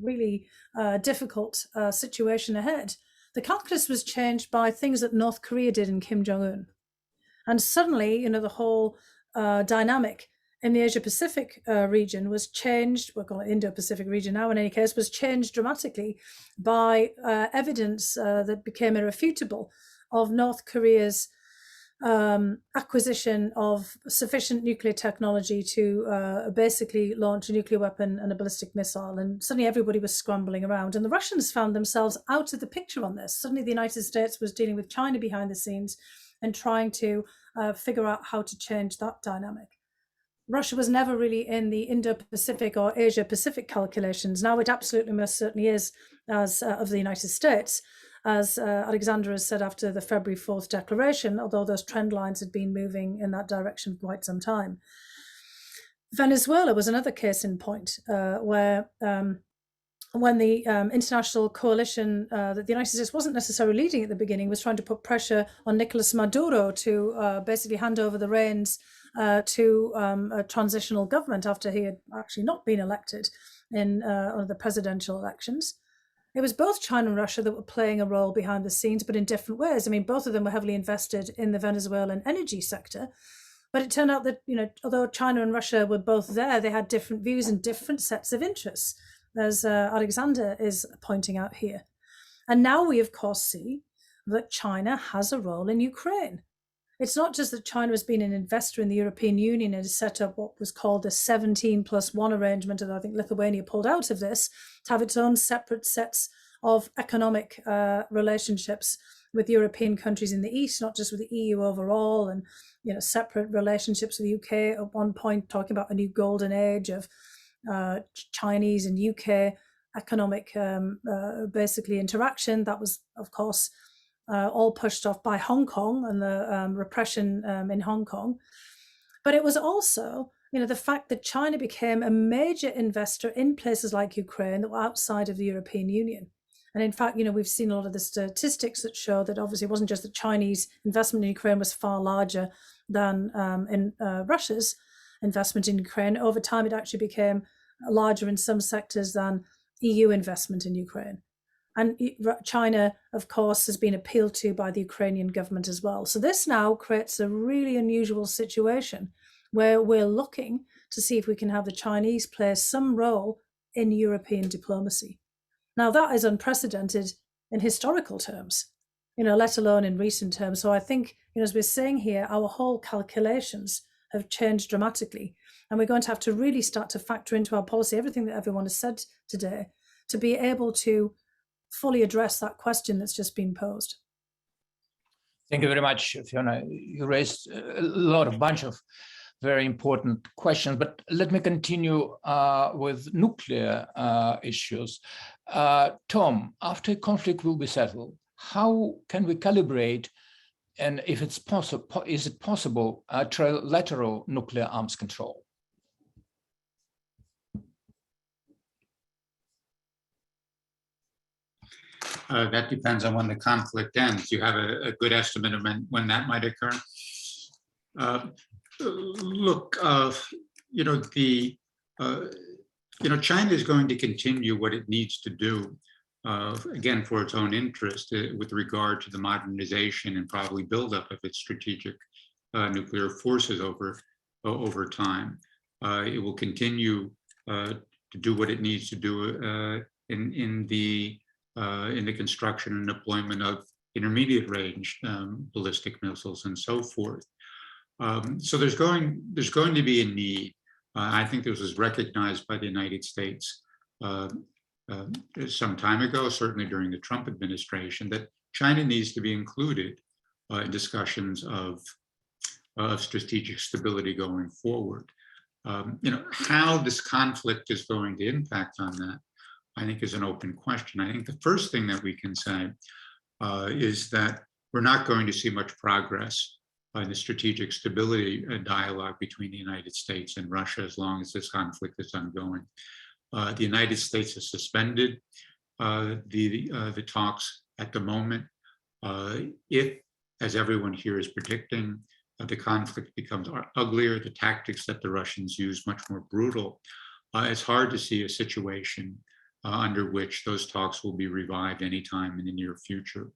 [SPEAKER 4] really difficult situation ahead. The calculus was changed by things that North Korea did in Kim Jong-un. And suddenly, the whole dynamic in the Asia-Pacific region was changed, we'll call it Indo-Pacific region now in any case, was changed dramatically by evidence that became irrefutable of North Korea's acquisition of sufficient nuclear technology to basically launch a nuclear weapon and a ballistic missile. And suddenly everybody was scrambling around. And the Russians found themselves out of the picture on this. Suddenly the United States was dealing with China behind the scenes and trying to figure out how to change that dynamic. Russia was never really in the Indo-Pacific or Asia-Pacific calculations. Now it absolutely most certainly is, as of the United States, as Alexander has said after the February 4th declaration, although those trend lines had been moving in that direction for quite some time. Venezuela was another case in point where when the international coalition that the United States wasn't necessarily leading at the beginning was trying to put pressure on Nicolas Maduro to basically hand over the reins to a transitional government after he had actually not been elected in the presidential elections. It was both China and Russia that were playing a role behind the scenes, but in different ways. I mean, both of them were heavily invested in the Venezuelan energy sector. But it turned out that, although China and Russia were both there, they had different views and different sets of interests, as Alexander is pointing out here. And now we, of course, see that China has a role in Ukraine. It's not just that China has been an investor in the European Union and has set up what was called the 17+1 arrangement, and I think Lithuania pulled out of this, to have its own separate sets of economic relationships with European countries in the East, not just with the EU overall, and separate relationships with the UK at one point, talking about a new golden age of Chinese and UK economic basically interaction. That was, of course, all pushed off by Hong Kong and the repression in Hong Kong. But it was also, the fact that China became a major investor in places like Ukraine that were outside of the European Union. And in fact, we've seen a lot of the statistics that show that obviously it wasn't just that Chinese investment in Ukraine was far larger than in Russia's investment in Ukraine. Over time, it actually became larger in some sectors than EU investment in Ukraine. And China, of course, has been appealed to by the Ukrainian government as well. So this now creates a really unusual situation where we're looking to see if we can have the Chinese play some role in European diplomacy. Now, that is unprecedented in historical terms, let alone in recent terms. So I think, as we're saying here, our whole calculations have changed dramatically. And we're going to have to really start to factor into our policy everything that everyone has said today to be able to fully address that question that's just been posed.
[SPEAKER 3] Thank you very much, Fiona. You raised a bunch of very important questions, but let me continue with nuclear issues. Tom, after conflict will be settled, how can we calibrate, and if it's possible, is it possible, trilateral nuclear arms control?
[SPEAKER 5] That depends on when the conflict ends. You have a good estimate of when that might occur? Look, the China is going to continue what it needs to do, again, for its own interest with regard to the modernization and probably buildup of its strategic nuclear forces over time. It will continue to do what it needs to do in the construction and deployment of intermediate range ballistic missiles and so forth. So there's going to be a need. I think this was recognized by the United States some time ago, certainly during the Trump administration, that China needs to be included in discussions of strategic stability going forward. How this conflict is going to impact on that, I think, is an open question. I think the first thing that we can say is that we're not going to see much progress in the strategic stability dialogue between the United States and Russia as long as this conflict is ongoing. The United States has suspended the talks at the moment. If, as everyone here is predicting, the conflict becomes uglier, the tactics that the Russians use much more brutal, it's hard to see a situation under which those talks will be revived anytime in the near future.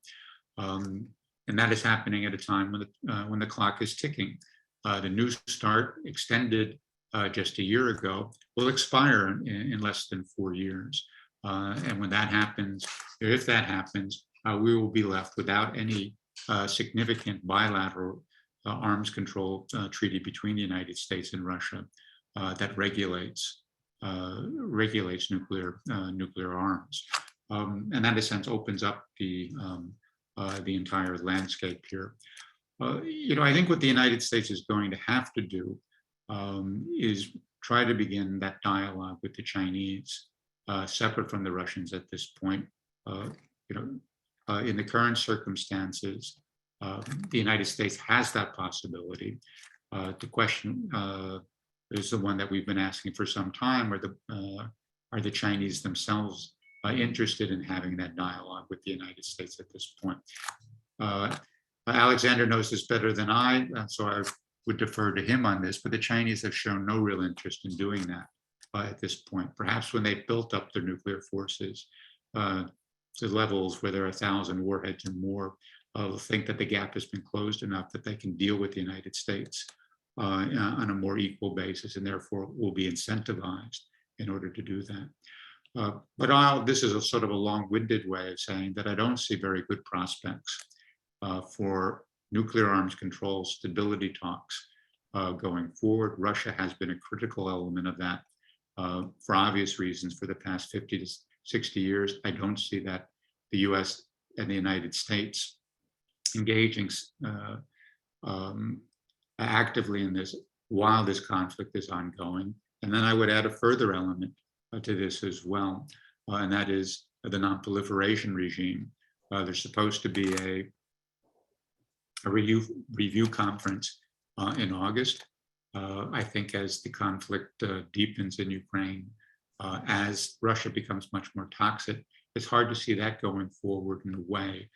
[SPEAKER 5] And that is happening at a time when the clock is ticking. The New START, extended just a year ago, will expire in less than 4 years. And when that happens, if that happens, we will be left without any significant bilateral arms control treaty between the United States and Russia that regulates nuclear arms. And that, in a sense, opens up the entire landscape here. I think what the United States is going to have to do is try to begin that dialogue with the Chinese, separate from the Russians at this point. In the current circumstances, the United States has that possibility. The question is the one that we've been asking for some time: are the Chinese themselves interested in having that dialogue with the United States at this point? Alexander knows this better than I, so I would defer to him on this, but the Chinese have shown no real interest in doing that at this point. Perhaps when they built up their nuclear forces to levels where there are 1,000 warheads or more, they'll think that the gap has been closed enough that they can deal with the United States on a more equal basis, and therefore will be incentivized in order to do that. But this is a sort of a long-winded way of saying that I don't see very good prospects for nuclear arms control stability talks going forward. Russia has been a critical element of that for obvious reasons for the past 50 to 60 years. I don't see that the US and the United States engaging actively in this while this conflict is ongoing. And then I would add a further element to this as well, and that is the non-proliferation regime. There's supposed to be a review conference in August. I think as the conflict deepens in Ukraine, as Russia becomes much more toxic, it's hard to see that going forward in a way.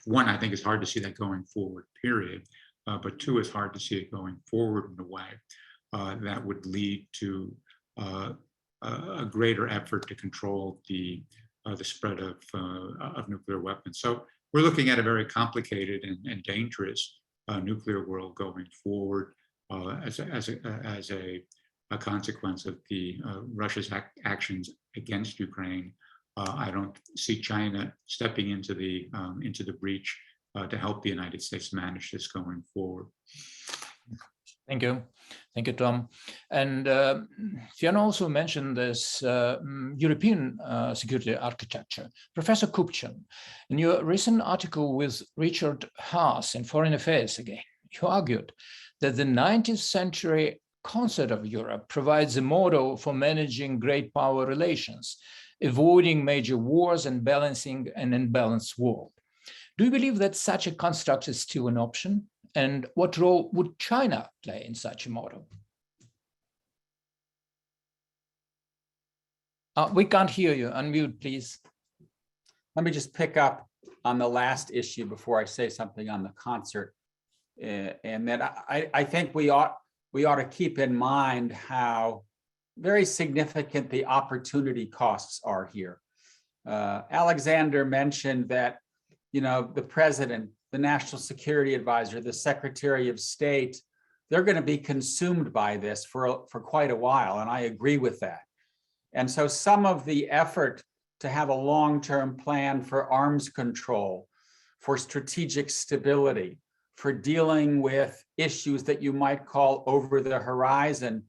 [SPEAKER 5] One, I think it's hard to see that going forward, period. But two, it's hard to see it going forward in a way that would lead to a greater effort to control the spread of nuclear weapons. So we're looking at a very complicated and dangerous nuclear world going forward as a consequence of the Russia's actions against Ukraine. I don't see China stepping into the breach to help the United States manage this going forward.
[SPEAKER 3] Thank you, Tom. And Fiona also mentioned this European security architecture. Professor Copchen, in your recent article with Richard Haas in Foreign Affairs again, you argued that the 19th century concept of Europe provides a model for managing great power relations, avoiding major wars and balancing an imbalanced world. Do you believe that such a construct is still an option? And what role would China play in such a model? We can't hear you. Unmute, please.
[SPEAKER 6] Let me just pick up on the last issue before I say something on the concert. And that I think we ought to keep in mind how very significant the opportunity costs are here. Alexander mentioned that, the president, the national security advisor, the secretary of state, they're going to be consumed by this for quite a while, and I agree with that. And so some of the effort to have a long-term plan for arms control, for strategic stability, for dealing with issues that you might call over the horizon,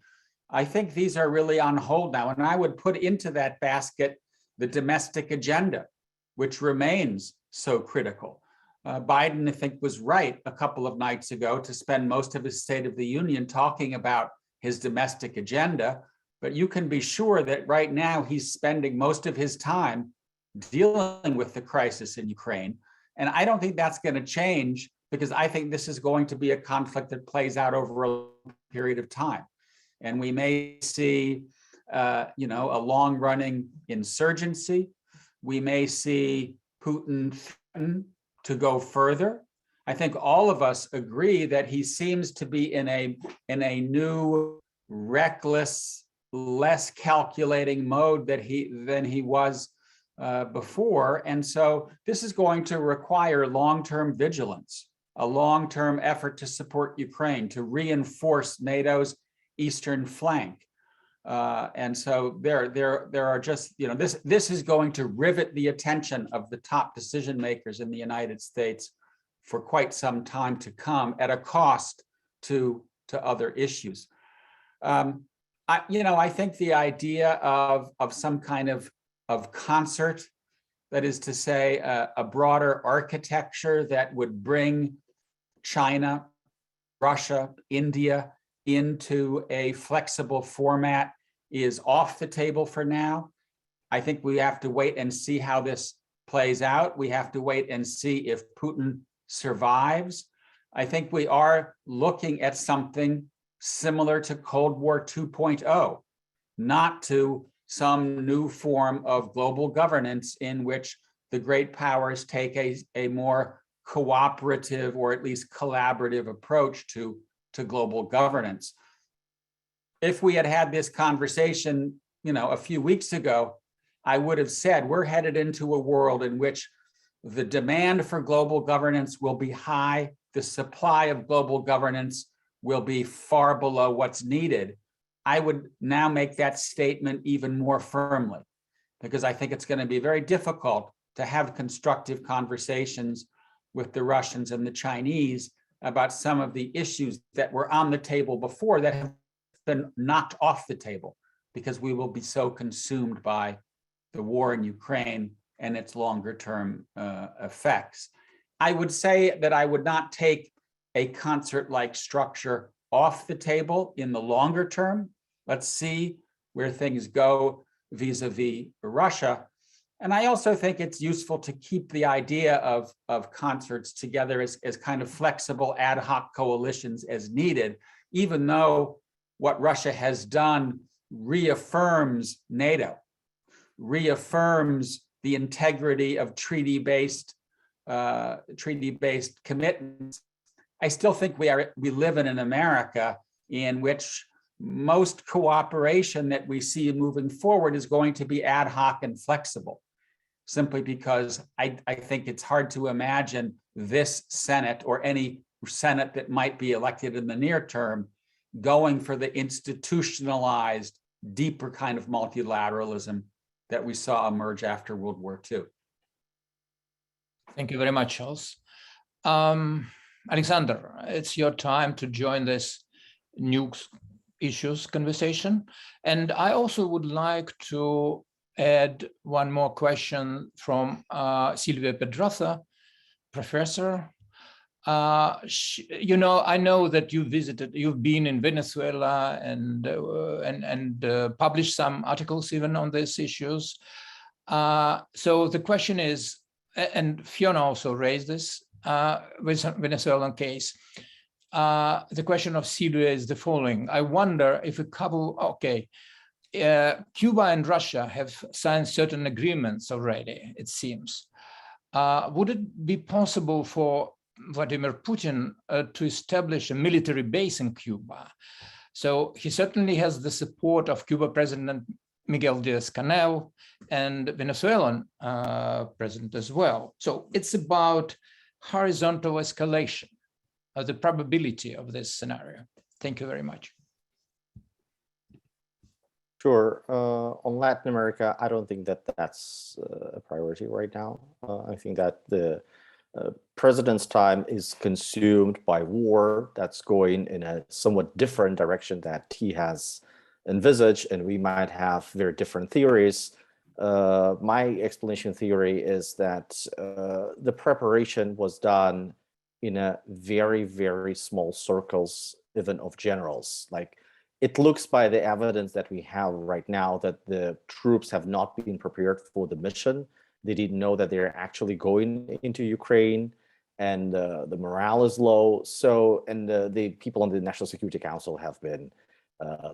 [SPEAKER 6] I think these are really on hold now. And I would put into that basket the domestic agenda, which remains so critical. Biden, I think, was right a couple of nights ago to spend most of his State of the Union talking about his domestic agenda. But you can be sure that right now he's spending most of his time dealing with the crisis in Ukraine. And I don't think that's going to change, because I think this is going to be a conflict that plays out over a period of time. And we may see, a long-running insurgency. We may see Putin threaten to go further. I think all of us agree that he seems to be in a new, reckless, less calculating mode than he was before. And so this is going to require long-term vigilance, a long-term effort to support Ukraine, to reinforce NATO's eastern flank. And so there are just, this is going to rivet the attention of the top decision makers in the United States for quite some time to come, at a cost to other issues. I think the idea of some kind of concert, that is to say, a broader architecture that would bring China, Russia, India into a flexible format, is off the table for now. I think we have to wait and see how this plays out. We have to wait and see if Putin survives. I think we are looking at something similar to Cold War 2.0, not to some new form of global governance in which the great powers take a more cooperative, or at least collaborative, approach to global governance. If we had had this conversation, a few weeks ago, I would have said we're headed into a world in which the demand for global governance will be high, the supply of global governance will be far below what's needed. I would now make that statement even more firmly, because I think it's going to be very difficult to have constructive conversations with the Russians and the Chinese about some of the issues that were on the table before that have been knocked off the table, because we will be so consumed by the war in Ukraine and its longer term effects. I would say that I would not take a concert-like structure off the table in the longer term. Let's see where things go vis-a-vis Russia. And I also think it's useful to keep the idea of concerts together as kind of flexible ad hoc coalitions as needed, even though what Russia has done reaffirms NATO, reaffirms the integrity of treaty-based commitments. I still think we live in an America in which most cooperation that we see moving forward is going to be ad hoc and flexible, simply because I think it's hard to imagine this Senate or any Senate that might be elected in the near term going for the institutionalized, deeper kind of multilateralism that we saw emerge after World War II.
[SPEAKER 3] Thank you very much, Charles. Alexander, it's your time to join this new issues conversation. And I also would like to add one more question from Silvia Pedraza, professor. I know that you've been in Venezuela and published some articles even on these issues. So the question is, and Fiona also raised this Venezuelan case. The question of Silvia is the following. I wonder if Cuba and Russia have signed certain agreements already, it seems. Would it be possible for Vladimir Putin to establish a military base in Cuba So he certainly has the support of Cuba President Miguel Diaz-Canel and Venezuelan president as well. So it's about horizontal escalation of the probability of this scenario. Thank you very much.
[SPEAKER 7] Sure. On Latin America, I don't think that that's a priority right now. I think that the president's time is consumed by war that's going in a somewhat different direction that he has envisaged, and we might have very different theories. My explanation theory is that the preparation was done in a very, very small circles, even of generals. Like, it looks by the evidence that we have right now that the troops have not been prepared for the mission. They didn't know that they're actually going into Ukraine, and the morale is low. So, and the people on the National Security Council have been,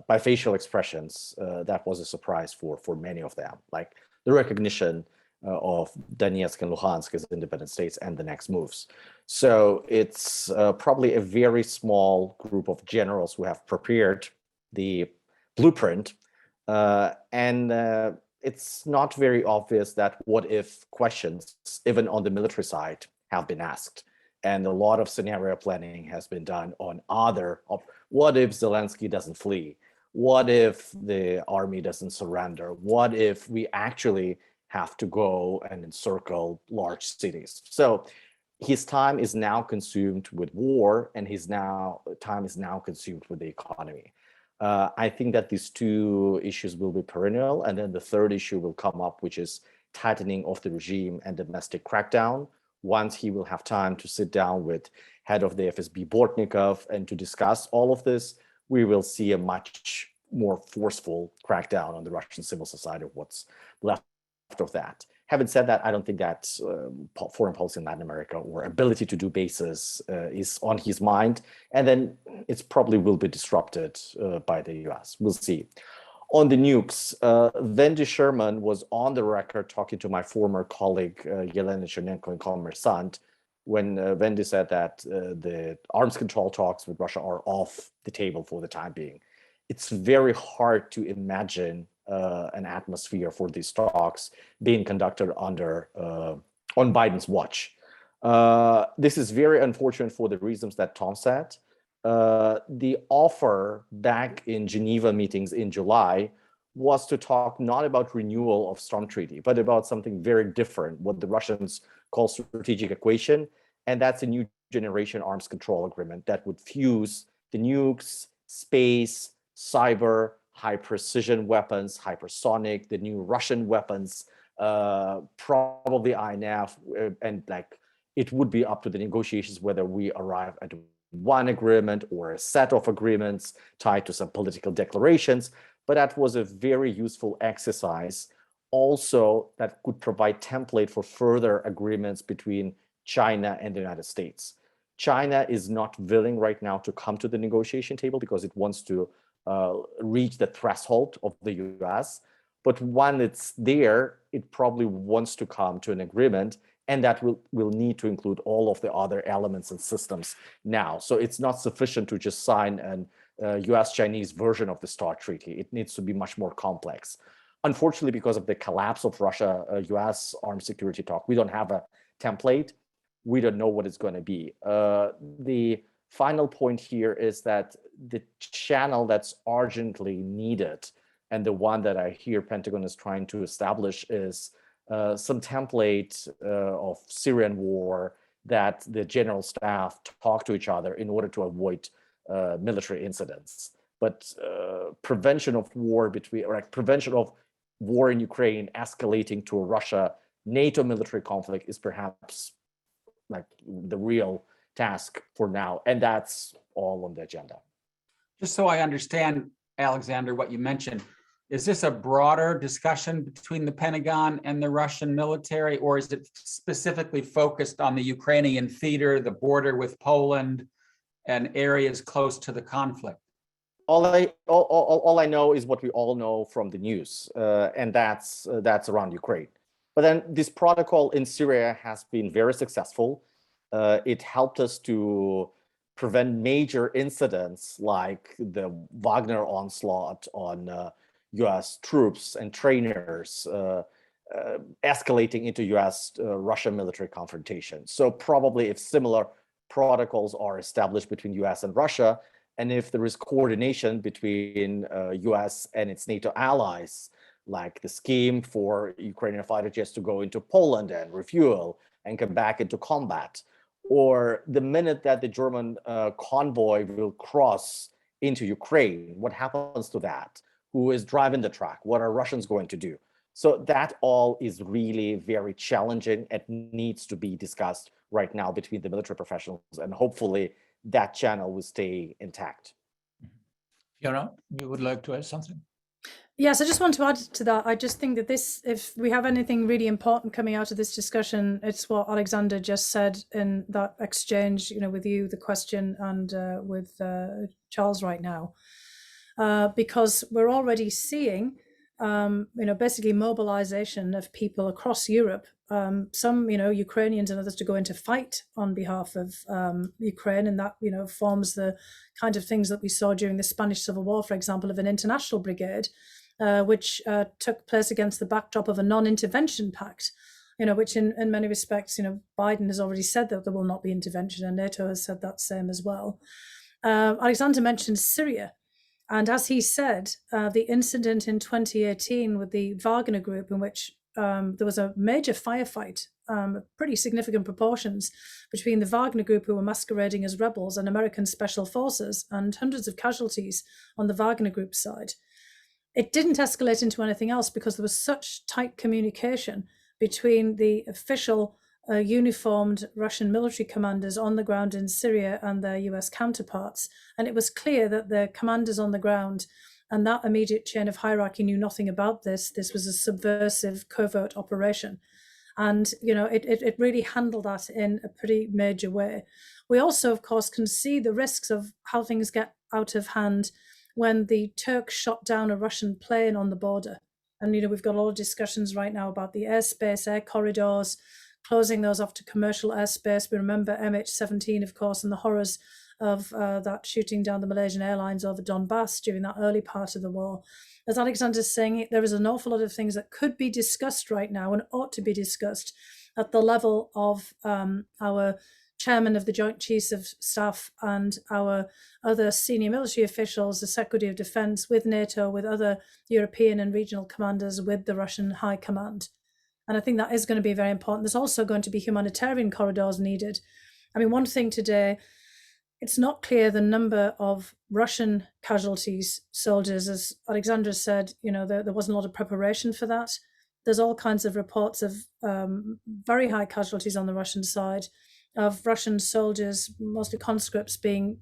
[SPEAKER 7] by facial expressions, that was a surprise for many of them. Like the recognition of Donetsk and Luhansk as independent states and the next moves. So it's probably a very small group of generals who have prepared the blueprint, and it's not very obvious that what if questions, even on the military side, have been asked. And a lot of scenario planning has been done on what if Zelensky doesn't flee? What if the army doesn't surrender? What if we actually have to go and encircle large cities? So his time is now consumed with war, and his time is now consumed with the economy. I think that these two issues will be perennial, and then the third issue will come up, which is tightening of the regime and domestic crackdown. Once he will have time to sit down with head of the FSB Bortnikov and to discuss all of this, we will see a much more forceful crackdown on the Russian civil society of what's left of that. Having said that, I don't think that foreign policy in Latin America or ability to do bases is on his mind. And then it's probably will be disrupted by the US. We'll see. On the nukes, Wendy Sherman was on the record talking to my former colleague, Yelena Chernenko in Kommersant, when Wendy said that the arms control talks with Russia are off the table for the time being. It's very hard to imagine an atmosphere for these talks being conducted under on Biden's watch. This is very unfortunate for the reasons that Tom said. The offer back in Geneva meetings in July was to talk not about renewal of START treaty, but about something very different, what the Russians call strategic equation, and that's a new generation arms control agreement that would fuse the nukes, space, cyber, high precision weapons, hypersonic, the new Russian weapons, probably INF, and like it would be up to the negotiations whether we arrive at one agreement or a set of agreements tied to some political declarations. But that was a very useful exercise also that could provide template for further agreements between China and the United States. China is not willing right now to come to the negotiation table because it wants to reach the threshold of the US. But when it's there, it probably wants to come to an agreement, and that will need to include all of the other elements and systems now. So it's not sufficient to just sign an US-Chinese version of the START treaty. It needs to be much more complex. Unfortunately, because of the collapse of Russia-US armed security talk, we don't have a template. We don't know what it's going to be. The final point here is that the channel that's urgently needed, and the one that I hear Pentagon is trying to establish, is some template of Syrian war that the general staff talk to each other in order to avoid military incidents. But prevention of war prevention of war in Ukraine escalating to a Russia-NATO military conflict is perhaps like the real task for now, and that's all on the agenda.
[SPEAKER 6] Just so I understand, Alexander, what you mentioned, is this a broader discussion between the Pentagon and the Russian military, or is it specifically focused on the Ukrainian theater, the border with Poland, and areas close to the conflict?
[SPEAKER 7] All I know is what we all know from the news, and that's around Ukraine. But then this protocol in Syria has been very successful. It helped us to prevent major incidents like the Wagner onslaught on US troops and trainers escalating into US-Russia military confrontation. So probably if similar protocols are established between US and Russia, and if there is coordination between US and its NATO allies, like the scheme for Ukrainian fighter jets to go into Poland and refuel and come back into combat, or the minute that the German convoy will cross into Ukraine, what happens to that? Who is driving the truck? What are Russians going to do? So that all is really very challenging and needs to be discussed right now between the military professionals, and hopefully that channel will stay intact.
[SPEAKER 3] Fiona, you would like to add something?
[SPEAKER 4] Yes, I just want to add to that. I just think that this, if we have anything really important coming out of this discussion, it's what Alexander just said in that exchange, with you, the question, and with Charles right now, because we're already seeing, basically mobilization of people across Europe. Some, Ukrainians and others to go into fight on behalf of Ukraine, and that, forms the kind of things that we saw during the Spanish Civil War, for example, of an international brigade. Which took place against the backdrop of a non-intervention pact, which in many respects, Biden has already said that there will not be intervention, and NATO has said that same as well. Alexander mentioned Syria, and as he said, the incident in 2018 with the Wagner group, in which there was a major firefight, pretty significant proportions, between the Wagner group, who were masquerading as rebels, and American special forces, and hundreds of casualties on the Wagner group side. It didn't escalate into anything else because there was such tight communication between the official uniformed Russian military commanders on the ground in Syria and their US counterparts. And it was clear that the commanders on the ground and that immediate chain of hierarchy knew nothing about this. This was a subversive, covert operation. And, it really handled that in a pretty major way. We also, of course, can see the risks of how things get out of hand when the Turks shot down a Russian plane on the border. And, we've got a lot of discussions right now about the airspace, air corridors, closing those off to commercial airspace. We remember MH17, of course, and the horrors of that shooting down the Malaysian Airlines over Donbass during that early part of the war. As Alexander's saying, there is an awful lot of things that could be discussed right now and ought to be discussed at the level of our chairman of the Joint Chiefs of Staff and our other senior military officials, the Secretary of Defense, with NATO, with other European and regional commanders, with the Russian High Command. And I think that is going to be very important. There's also going to be humanitarian corridors needed. I mean, one thing today, it's not clear the number of Russian casualties, soldiers, as Alexandra said, there wasn't a lot of preparation for that. There's all kinds of reports of very high casualties on the Russian side, of Russian soldiers, mostly conscripts, being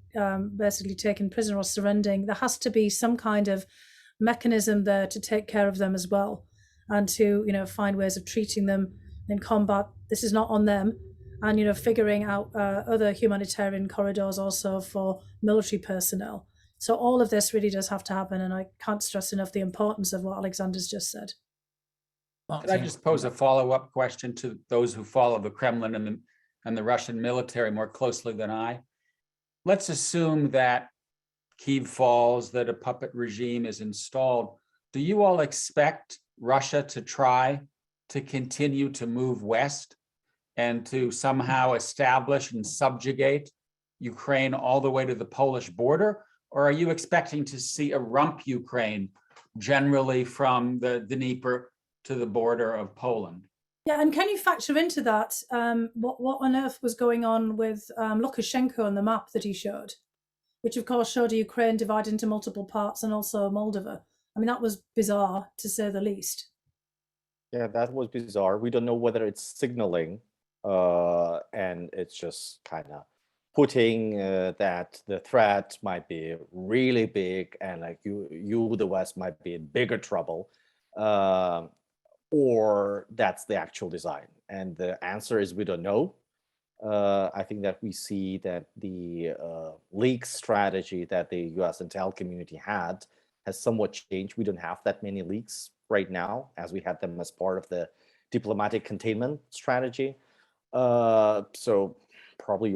[SPEAKER 4] basically taken prisoner or surrendering. There has to be some kind of mechanism there to take care of them as well, and to find ways of treating them in combat. This is not on them, and figuring out other humanitarian corridors also for military personnel. So all of this really does have to happen, and I can't stress enough the importance of what Alexander's just said.
[SPEAKER 6] Could I just pose a follow-up question to those who follow the Kremlin and the Russian military more closely than I? Let's assume that Kyiv falls, that a puppet regime is installed. Do you all expect Russia to try to continue to move west and to somehow establish and subjugate Ukraine all the way to the Polish border? Or are you expecting to see a rump Ukraine generally from the Dnieper to the border of Poland?
[SPEAKER 4] Yeah, and can you factor into that what on earth was going on with Lukashenko on the map that he showed, which of course showed Ukraine divided into multiple parts, and also Moldova? I mean, that was bizarre, to say the least.
[SPEAKER 7] Yeah, that was bizarre. We don't know whether it's signaling and it's just kind of putting that the threat might be really big, and like you, the West, might be in bigger trouble. Or that's the actual design. And the answer is we don't know. I think that we see that the leak strategy that the US intel community had has somewhat changed. We don't have that many leaks right now, as we had them as part of the diplomatic containment strategy. So probably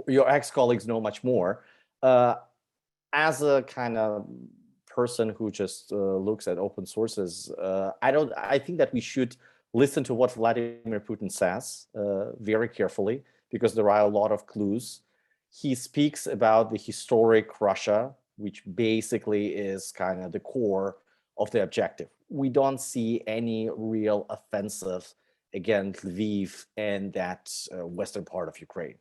[SPEAKER 7] your ex-colleagues know much more. As a kind of person who just looks at open sources, I think that we should listen to what Vladimir Putin says very carefully, because there are a lot of clues. He speaks about the historic Russia, which basically is kind of the core of the objective. We don't see any real offensive against Lviv and that western part of Ukraine.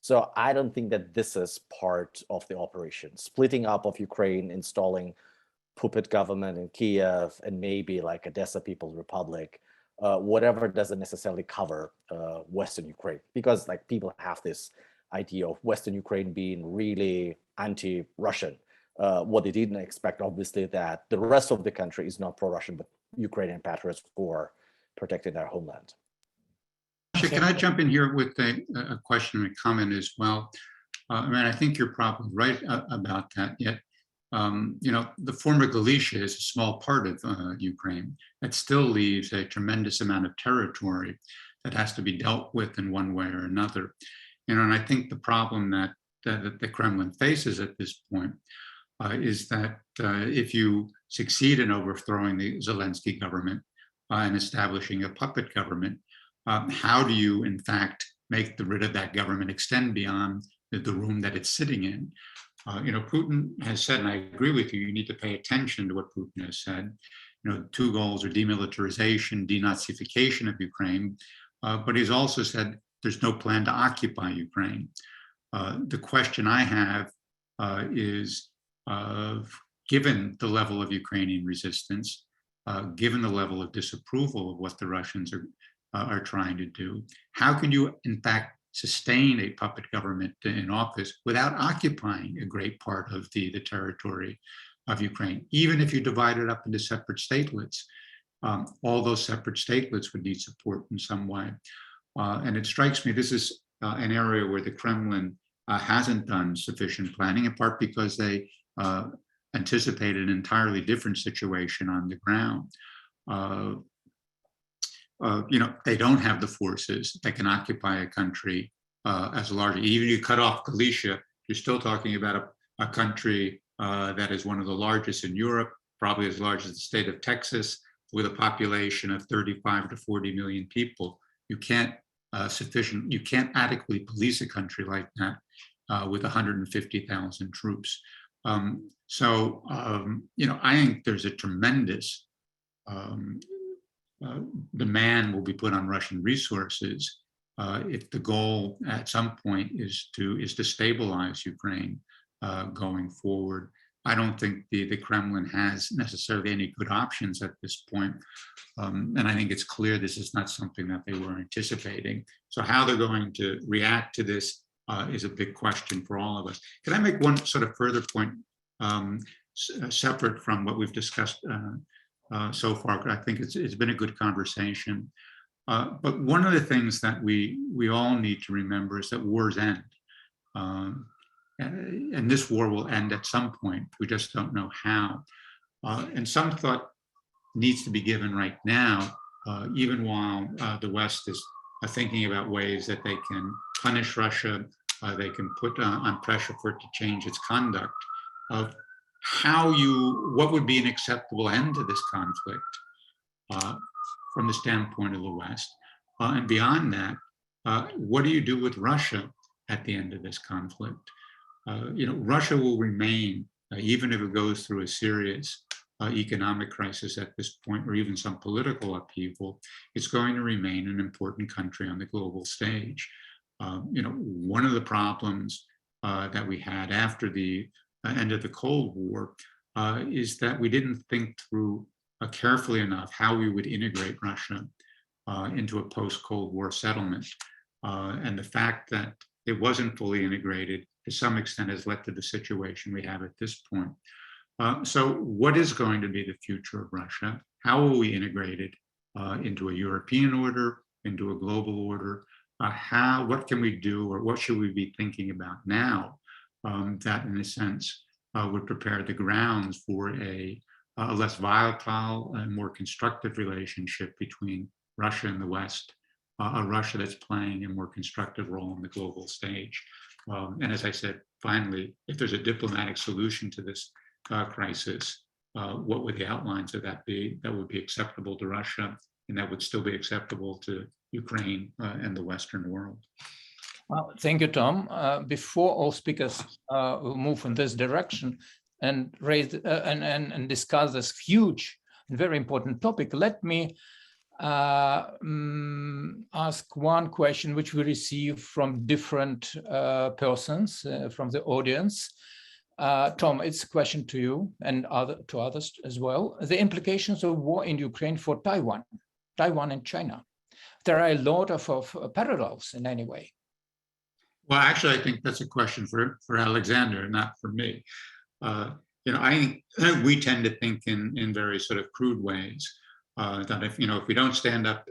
[SPEAKER 7] So I don't think that this is part of the operation. Splitting up of Ukraine, installing puppet government in Kiev, and maybe like Odessa People's Republic, whatever doesn't necessarily cover Western Ukraine, because like people have this idea of Western Ukraine being really anti-Russian. What they didn't expect, obviously, that the rest of the country is not pro-Russian, but Ukrainian patriots who are protecting their homeland.
[SPEAKER 5] Can I jump in here with a question and a comment as well? I mean, I think you're probably right about that. Yet, you know, the former Galicia is a small part of Ukraine. That still leaves a tremendous amount of territory that has to be dealt with in one way or another. You know, and I think the problem that the Kremlin faces at this point is that if you succeed in overthrowing the Zelensky government and establishing a puppet government, how do you, in fact, make the rid of that government extend beyond the room that it's sitting in? You know, Putin has said, and I agree with you, you need to pay attention to what Putin has said. You know, two goals are demilitarization, denazification of Ukraine, but he's also said there's no plan to occupy Ukraine. The question I have is, given the level of Ukrainian resistance, given the level of disapproval of what the Russians are trying to do, how can you, in fact, sustain a puppet government in office without occupying a great part of the territory of Ukraine? Even if you divide it up into separate statelets, all those separate statelets would need support in some way. And it strikes me this is an area where the Kremlin hasn't done sufficient planning, in part because they anticipated an entirely different situation on the ground. You know, they don't have the forces that can occupy a country as large. Even if you cut off Galicia, you're still talking about a country that is one of the largest in Europe, probably as large as the state of Texas, with a population of 35 to 40 million people. You can't you can't adequately police a country like that with 150,000 troops. You know, I think there's a tremendous demand will be put on Russian resources if the goal at some point is to stabilize Ukraine going forward. I don't think the Kremlin has necessarily any good options at this point. And I think it's clear this is not something that they were anticipating. So how they're going to react to this is a big question for all of us. Can I make one sort of further point separate from what we've discussed so far? I think it's been a good conversation. But one of the things that we all need to remember is that wars end. And this war will end at some point. We just don't know how. And some thought needs to be given right now, even while the West is thinking about ways that they can punish Russia, they can put on pressure for it to change its conduct. Of what would be an acceptable end to this conflict from the standpoint of the West? And beyond that, what do you do with Russia at the end of this conflict? You know, Russia will remain, even if it goes through a serious economic crisis at this point, or even some political upheaval, it's going to remain an important country on the global stage. You know, one of the problems that we had after the end of the Cold War is that we didn't think through carefully enough how we would integrate Russia into a post-Cold War settlement. And the fact that it wasn't fully integrated to some extent has led to the situation we have at this point. So what is going to be the future of Russia? How will we integrate it into a European order, into a global order? What can we do, or what should we be thinking about now that in a sense would prepare the grounds for a less volatile and more constructive relationship between Russia and the West a Russia that's playing a more constructive role on the global stage. And as I said, finally, if there's a diplomatic solution to this crisis, what would the outlines of that be? That would be acceptable to Russia, and that would still be acceptable to Ukraine and the Western world.
[SPEAKER 3] Well, thank you, Tom. Before all speakers will move in this direction and raise and discuss this huge and very important topic, let me ask one question which we receive from different persons from the audience. Tom, it's a question to you and to others as well. The implications of war in Ukraine for Taiwan and China. There are a lot of parallels in any way.
[SPEAKER 5] Well, actually, I think that's a question for Alexander, not for me. I think we tend to think in very sort of crude ways. That if we don't stand up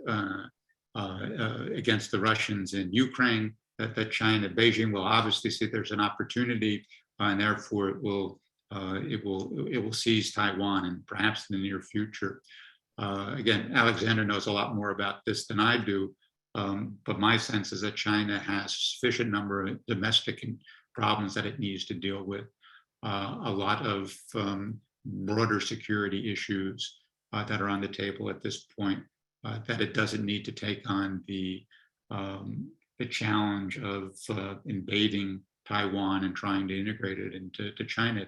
[SPEAKER 5] against the Russians in Ukraine, that China, Beijing will obviously see there's an opportunity, and therefore it will seize Taiwan, and perhaps in the near future. Again, Alexander knows a lot more about this than I do, but my sense is that China has a sufficient number of domestic problems that it needs to deal with, a lot of broader security issues that are on the table at this point, that it doesn't need to take on the challenge of invading Taiwan and trying to integrate it into China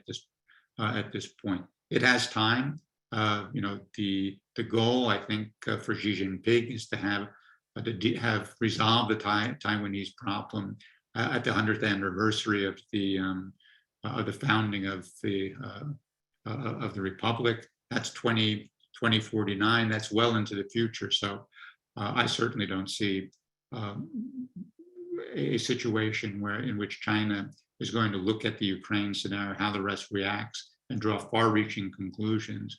[SPEAKER 5] at this point. It has time. The goal, I think, for Xi Jinping is to have resolved the Taiwanese problem at the 100th anniversary of the founding of the republic. That's 2049. That's well into the future. So I certainly don't see a situation in which China is going to look at the Ukraine scenario, how the rest reacts, and draw far-reaching conclusions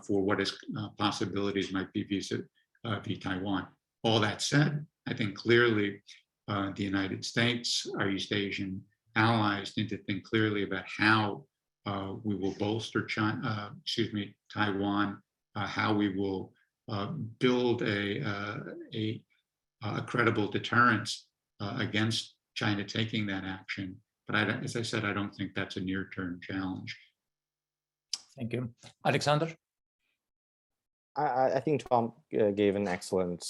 [SPEAKER 5] for what its possibilities might be vis-a-vis Taiwan. All that said, I think clearly the United States, our East Asian allies, need to think clearly about how we will bolster Taiwan, how we will build a credible deterrence against China taking that action. But as I said, I don't think that's a near-term challenge.
[SPEAKER 3] Thank you. Alexander?
[SPEAKER 7] I think Tom gave an excellent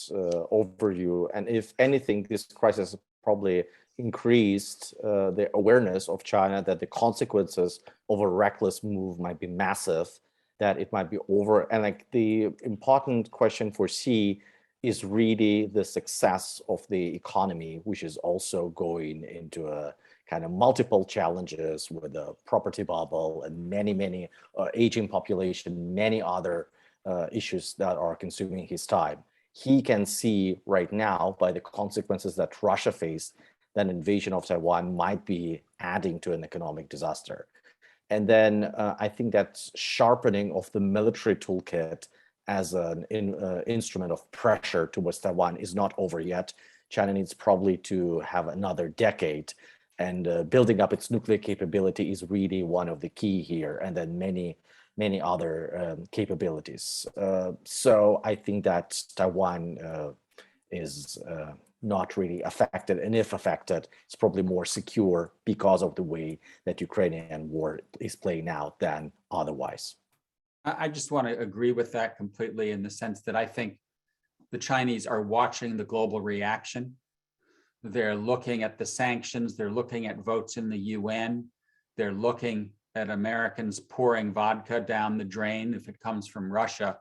[SPEAKER 7] overview. And if anything, this crisis probably increased the awareness of China that the consequences of a reckless move might be massive, that it might be over. And like the important question for Xi is really the success of the economy, which is also going into a kind of multiple challenges with a property bubble and many aging population, many other issues that are consuming his time. He can see right now by the consequences that Russia faced, that invasion of Taiwan might be adding to an economic disaster. And then I think that sharpening of the military toolkit as an instrument of pressure towards Taiwan is not over yet. China needs probably to have another decade, and building up its nuclear capability is really one of the key here, and then many other capabilities. So I think that Taiwan is not really affected, and if affected, it's probably more secure because of the way that Ukrainian war is playing out than otherwise.
[SPEAKER 6] I just want to agree with that completely, in the sense that I think the Chinese are watching the global reaction. They're looking at the sanctions, they're looking at votes in the UN, they're looking at Americans pouring vodka down the drain if it comes from Russia.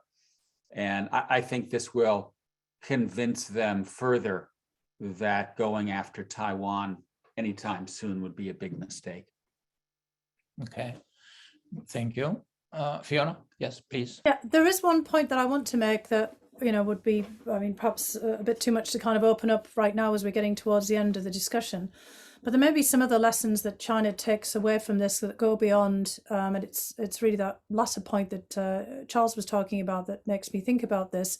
[SPEAKER 6] And I think this will convince them further that going after Taiwan anytime soon would be a big mistake.
[SPEAKER 3] Okay, thank you. Fiona, yes, please.
[SPEAKER 4] Yeah, there is one point that I want to make that, would be, perhaps a bit too much to kind of open up right now as we're getting towards the end of the discussion. But there may be some other lessons that China takes away from this that go beyond, and it's really that latter point that Charles was talking about that makes me think about this,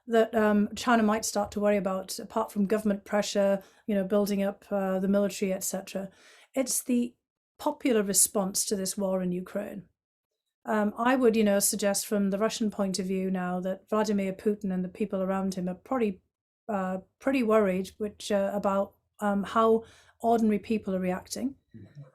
[SPEAKER 4] that China might start to worry about, apart from government pressure, building up the military, etc. It's the popular response to this war in Ukraine. I would, suggest from the Russian point of view now that Vladimir Putin and the people around him are probably pretty worried, about how ordinary people are reacting,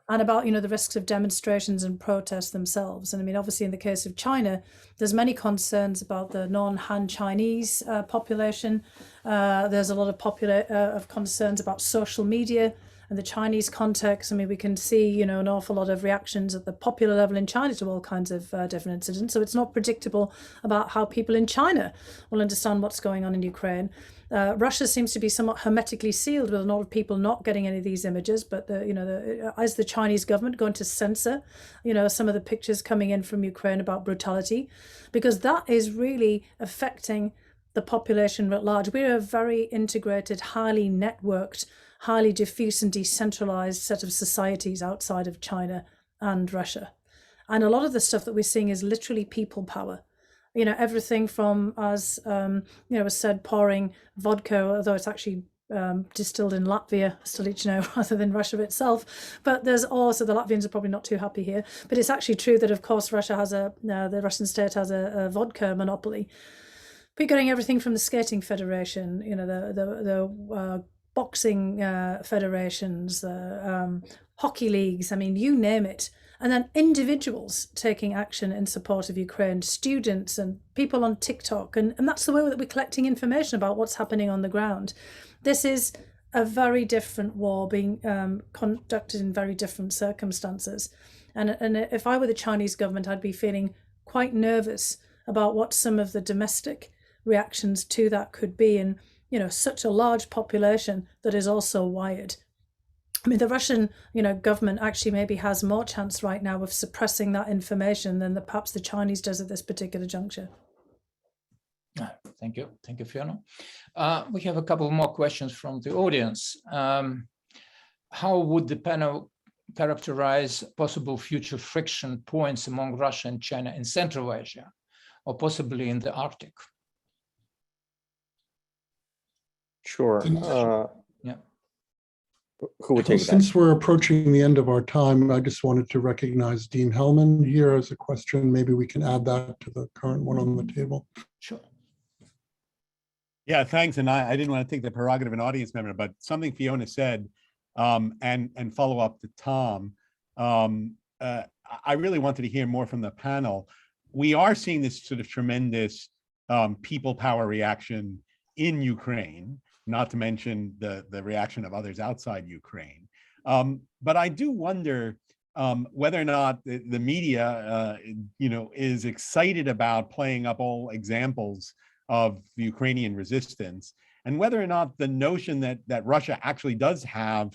[SPEAKER 4] and about the risks of demonstrations and protests themselves. And I mean, obviously, in the case of China, there's many concerns about the non-Han Chinese population. There's a lot of concerns about social media and the Chinese context. I mean, we can see an awful lot of reactions at the popular level in China to all kinds of different incidents. So it's not predictable about how people in China will understand what's going on in Ukraine. Russia seems to be somewhat hermetically sealed, with a lot of people not getting any of these images. But is the Chinese government going to censor, some of the pictures coming in from Ukraine about brutality? Because that is really affecting the population at large. We're a very integrated, highly networked, highly diffuse and decentralized set of societies outside of China and Russia. And a lot of the stuff that we're seeing is literally people power. Everything from, as was said, pouring vodka, although it's actually distilled in Latvia, still rather than Russia itself. But there's also, the Latvians are probably not too happy here, but it's actually true that, of course, the Russian state has a vodka monopoly. We're getting everything from the skating federation, the boxing federations, hockey leagues, I mean, you name it. And then individuals taking action in support of Ukraine, students and people on TikTok. And that's the way that we're collecting information about what's happening on the ground. This is a very different war being conducted in very different circumstances. And if I were the Chinese government, I'd be feeling quite nervous about what some of the domestic reactions to that could be in, such a large population that is also wired. I mean, the Russian, government actually maybe has more chance right now of suppressing that information than perhaps the Chinese does at this particular juncture.
[SPEAKER 3] Thank you, Fiona. We have a couple more questions from the audience. How would the panel characterize possible future friction points among Russia and China in Central Asia, or possibly in the Arctic?
[SPEAKER 7] Sure.
[SPEAKER 3] Yeah.
[SPEAKER 7] Who would take that?
[SPEAKER 1] Since we're approaching the end of our time, I just wanted to recognize Dean Hellman here as a question. Maybe we can add that to the current one on the table.
[SPEAKER 3] Sure.
[SPEAKER 2] Yeah, thanks. And I didn't want to take the prerogative of an audience member, but something Fiona said, and follow up to Tom, I really wanted to hear more from the panel. We are seeing this sort of tremendous people power reaction in Ukraine, not to mention the reaction of others outside Ukraine. But I do wonder whether or not the media, is excited about playing up all examples of the Ukrainian resistance, and whether or not the notion that Russia actually does have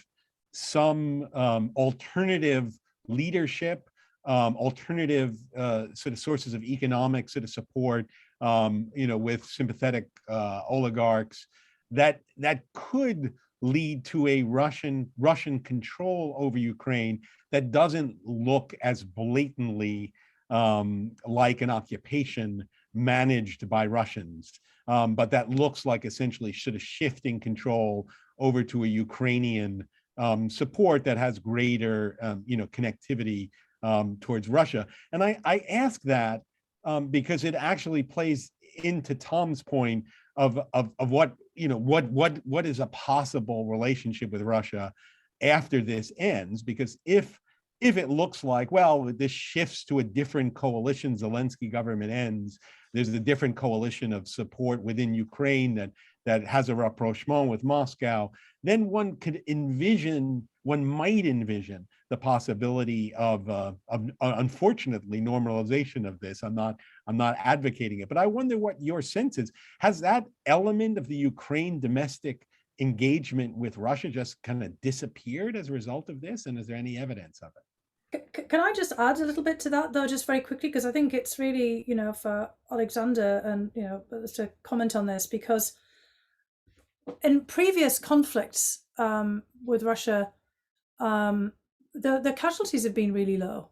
[SPEAKER 2] some alternative leadership, alternative sort of sources of economic sort of support, with sympathetic oligarchs, that could lead to a Russian control over Ukraine that doesn't look as blatantly like an occupation managed by Russians, but that looks like essentially sort of shifting control over to a Ukrainian support that has greater connectivity towards Russia. And I ask that because it actually plays into Tom's point of what is a possible relationship with Russia after this ends, because if it looks like, well, this shifts to a different coalition, Zelensky government ends, there's a different coalition of support within Ukraine that has a rapprochement with Moscow, then one might envision the possibility of unfortunately normalization of this. I'm not advocating it, but I wonder what your sense is. Has that element of the Ukraine domestic engagement with Russia just kind of disappeared as a result of this? And is there any evidence of it?
[SPEAKER 4] Can I just add a little bit to that, though, just very quickly, because I think it's really, for Alexander and, to comment on this, because in previous conflicts with Russia, the casualties have been really low.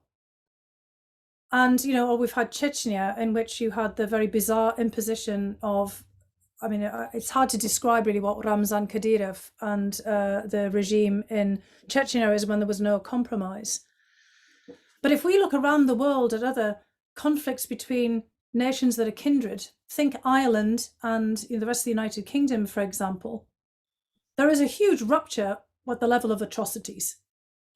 [SPEAKER 4] And, we've had Chechnya, in which you had the very bizarre imposition of, it's hard to describe really what Ramzan Kadyrov and the regime in Chechnya is, when there was no compromise. But if we look around the world at other conflicts between nations that are kindred, think Ireland and the rest of the United Kingdom, for example, there is a huge rupture with the level of atrocities.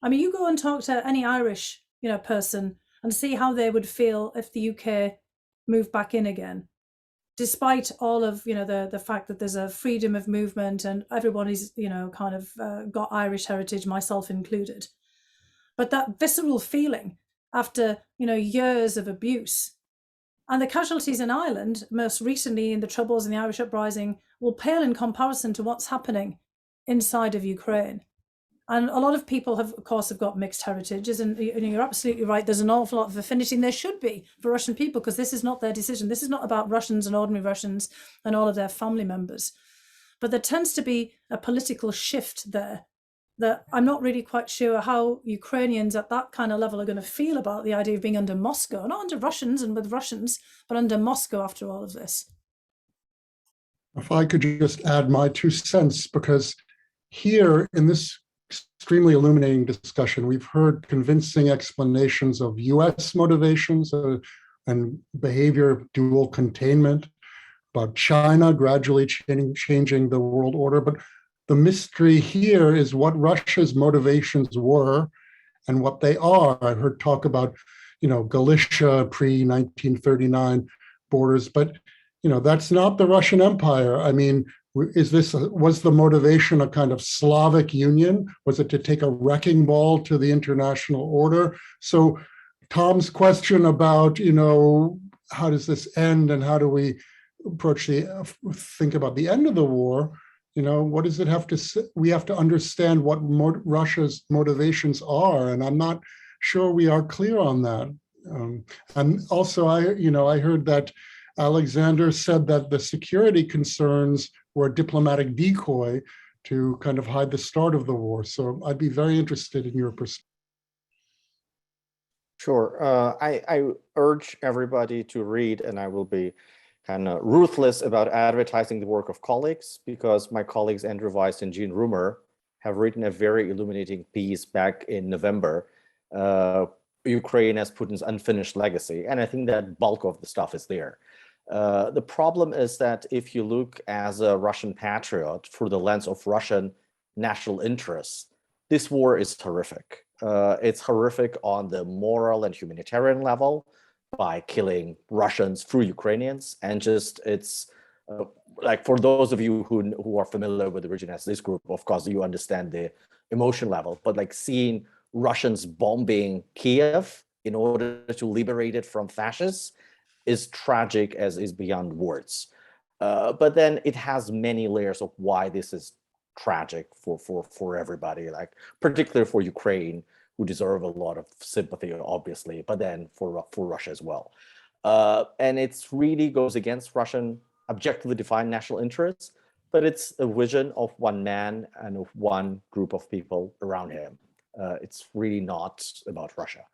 [SPEAKER 4] I mean, you go and talk to any Irish, person and see how they would feel if the UK moved back in again, despite all of, the fact that there's a freedom of movement and everyone is, kind of got Irish heritage, myself included. But that visceral feeling after, years of abuse, and the casualties in Ireland, most recently in the Troubles and the Irish Uprising, will pale in comparison to what's happening inside of Ukraine. And a lot of people have, of course, got mixed heritages, and you're absolutely right. There's an awful lot of affinity, and there should be for Russian people, because this is not their decision. This is not about Russians and ordinary Russians and all of their family members. But there tends to be a political shift there that I'm not really quite sure how Ukrainians at that kind of level are going to feel about the idea of being under Moscow, not under Russians and with Russians, but under Moscow after all of this.
[SPEAKER 1] If I could just add my 2 cents, because here in this extremely illuminating discussion, we've heard convincing explanations of US motivations and behavior of dual containment, about China gradually changing the world order. But the mystery here is what Russia's motivations were and what they are. I've heard talk about, Galicia pre-1939 borders, but, that's not the Russian Empire. I mean, was the motivation a kind of Slavic union? Was it to take a wrecking ball to the international order? So Tom's question about, how does this end and how do we think about the end of the war? What does it have to say? We have to understand what Russia's motivations are, and I'm not sure we are clear on that. And also, I heard that Alexander said that the security concerns were a diplomatic decoy to kind of hide the start of the war. So I'd be very interested in your perspective.
[SPEAKER 7] Sure. I urge everybody to read, and I will be kind of ruthless about advertising the work of colleagues, because my colleagues Andrew Weiss and Jean Rumer have written a very illuminating piece back in November, Ukraine as Putin's unfinished legacy. And I think that bulk of the stuff is there. The problem is that if you look as a Russian patriot through the lens of Russian national interests, this war is horrific. It's horrific on the moral and humanitarian level, by killing Russians through Ukrainians, and just it's like, for those of you who are familiar with the region as this group, of course you understand the emotion level, but like seeing Russians bombing Kiev in order to liberate it from fascists is tragic as is beyond words. But then it has many layers of why this is tragic for everybody, like particularly for Ukraine, who deserve a lot of sympathy, obviously, but then for Russia as well. And it really goes against Russian objectively defined national interests, but it's a vision of one man and of one group of people around him. It's really not about Russia.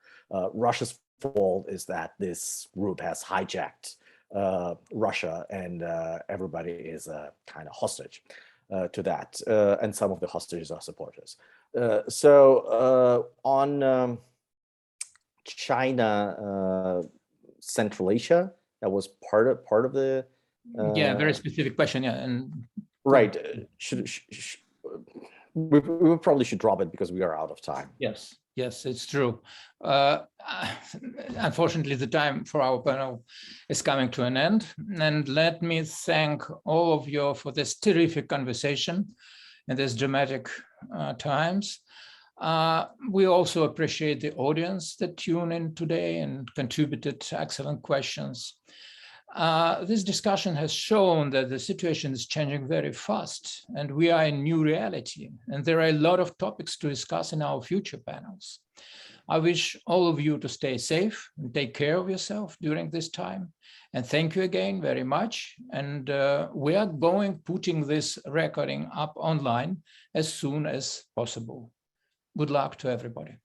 [SPEAKER 7] Russia's fault is that this group has hijacked Russia, and everybody is kind of hostage to that. And some of the hostages are supporters. On China, Central Asia, that was part of the
[SPEAKER 3] yeah, very specific question. Yeah, and
[SPEAKER 7] right. We probably should drop it because we are out of time.
[SPEAKER 3] Yes, it's true. Unfortunately, the time for our panel is coming to an end. And let me thank all of you for this terrific conversation in these dramatic times. We also appreciate the audience that tuned in today and contributed excellent questions. This discussion has shown that the situation is changing very fast, and we are in new reality, and there are a lot of topics to discuss in our future panels. I wish all of you to stay safe and take care of yourself during this time. And thank you again very much. And we are putting this recording up online as soon as possible. Good luck to everybody.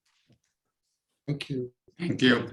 [SPEAKER 1] Thank you.
[SPEAKER 5] Thank you.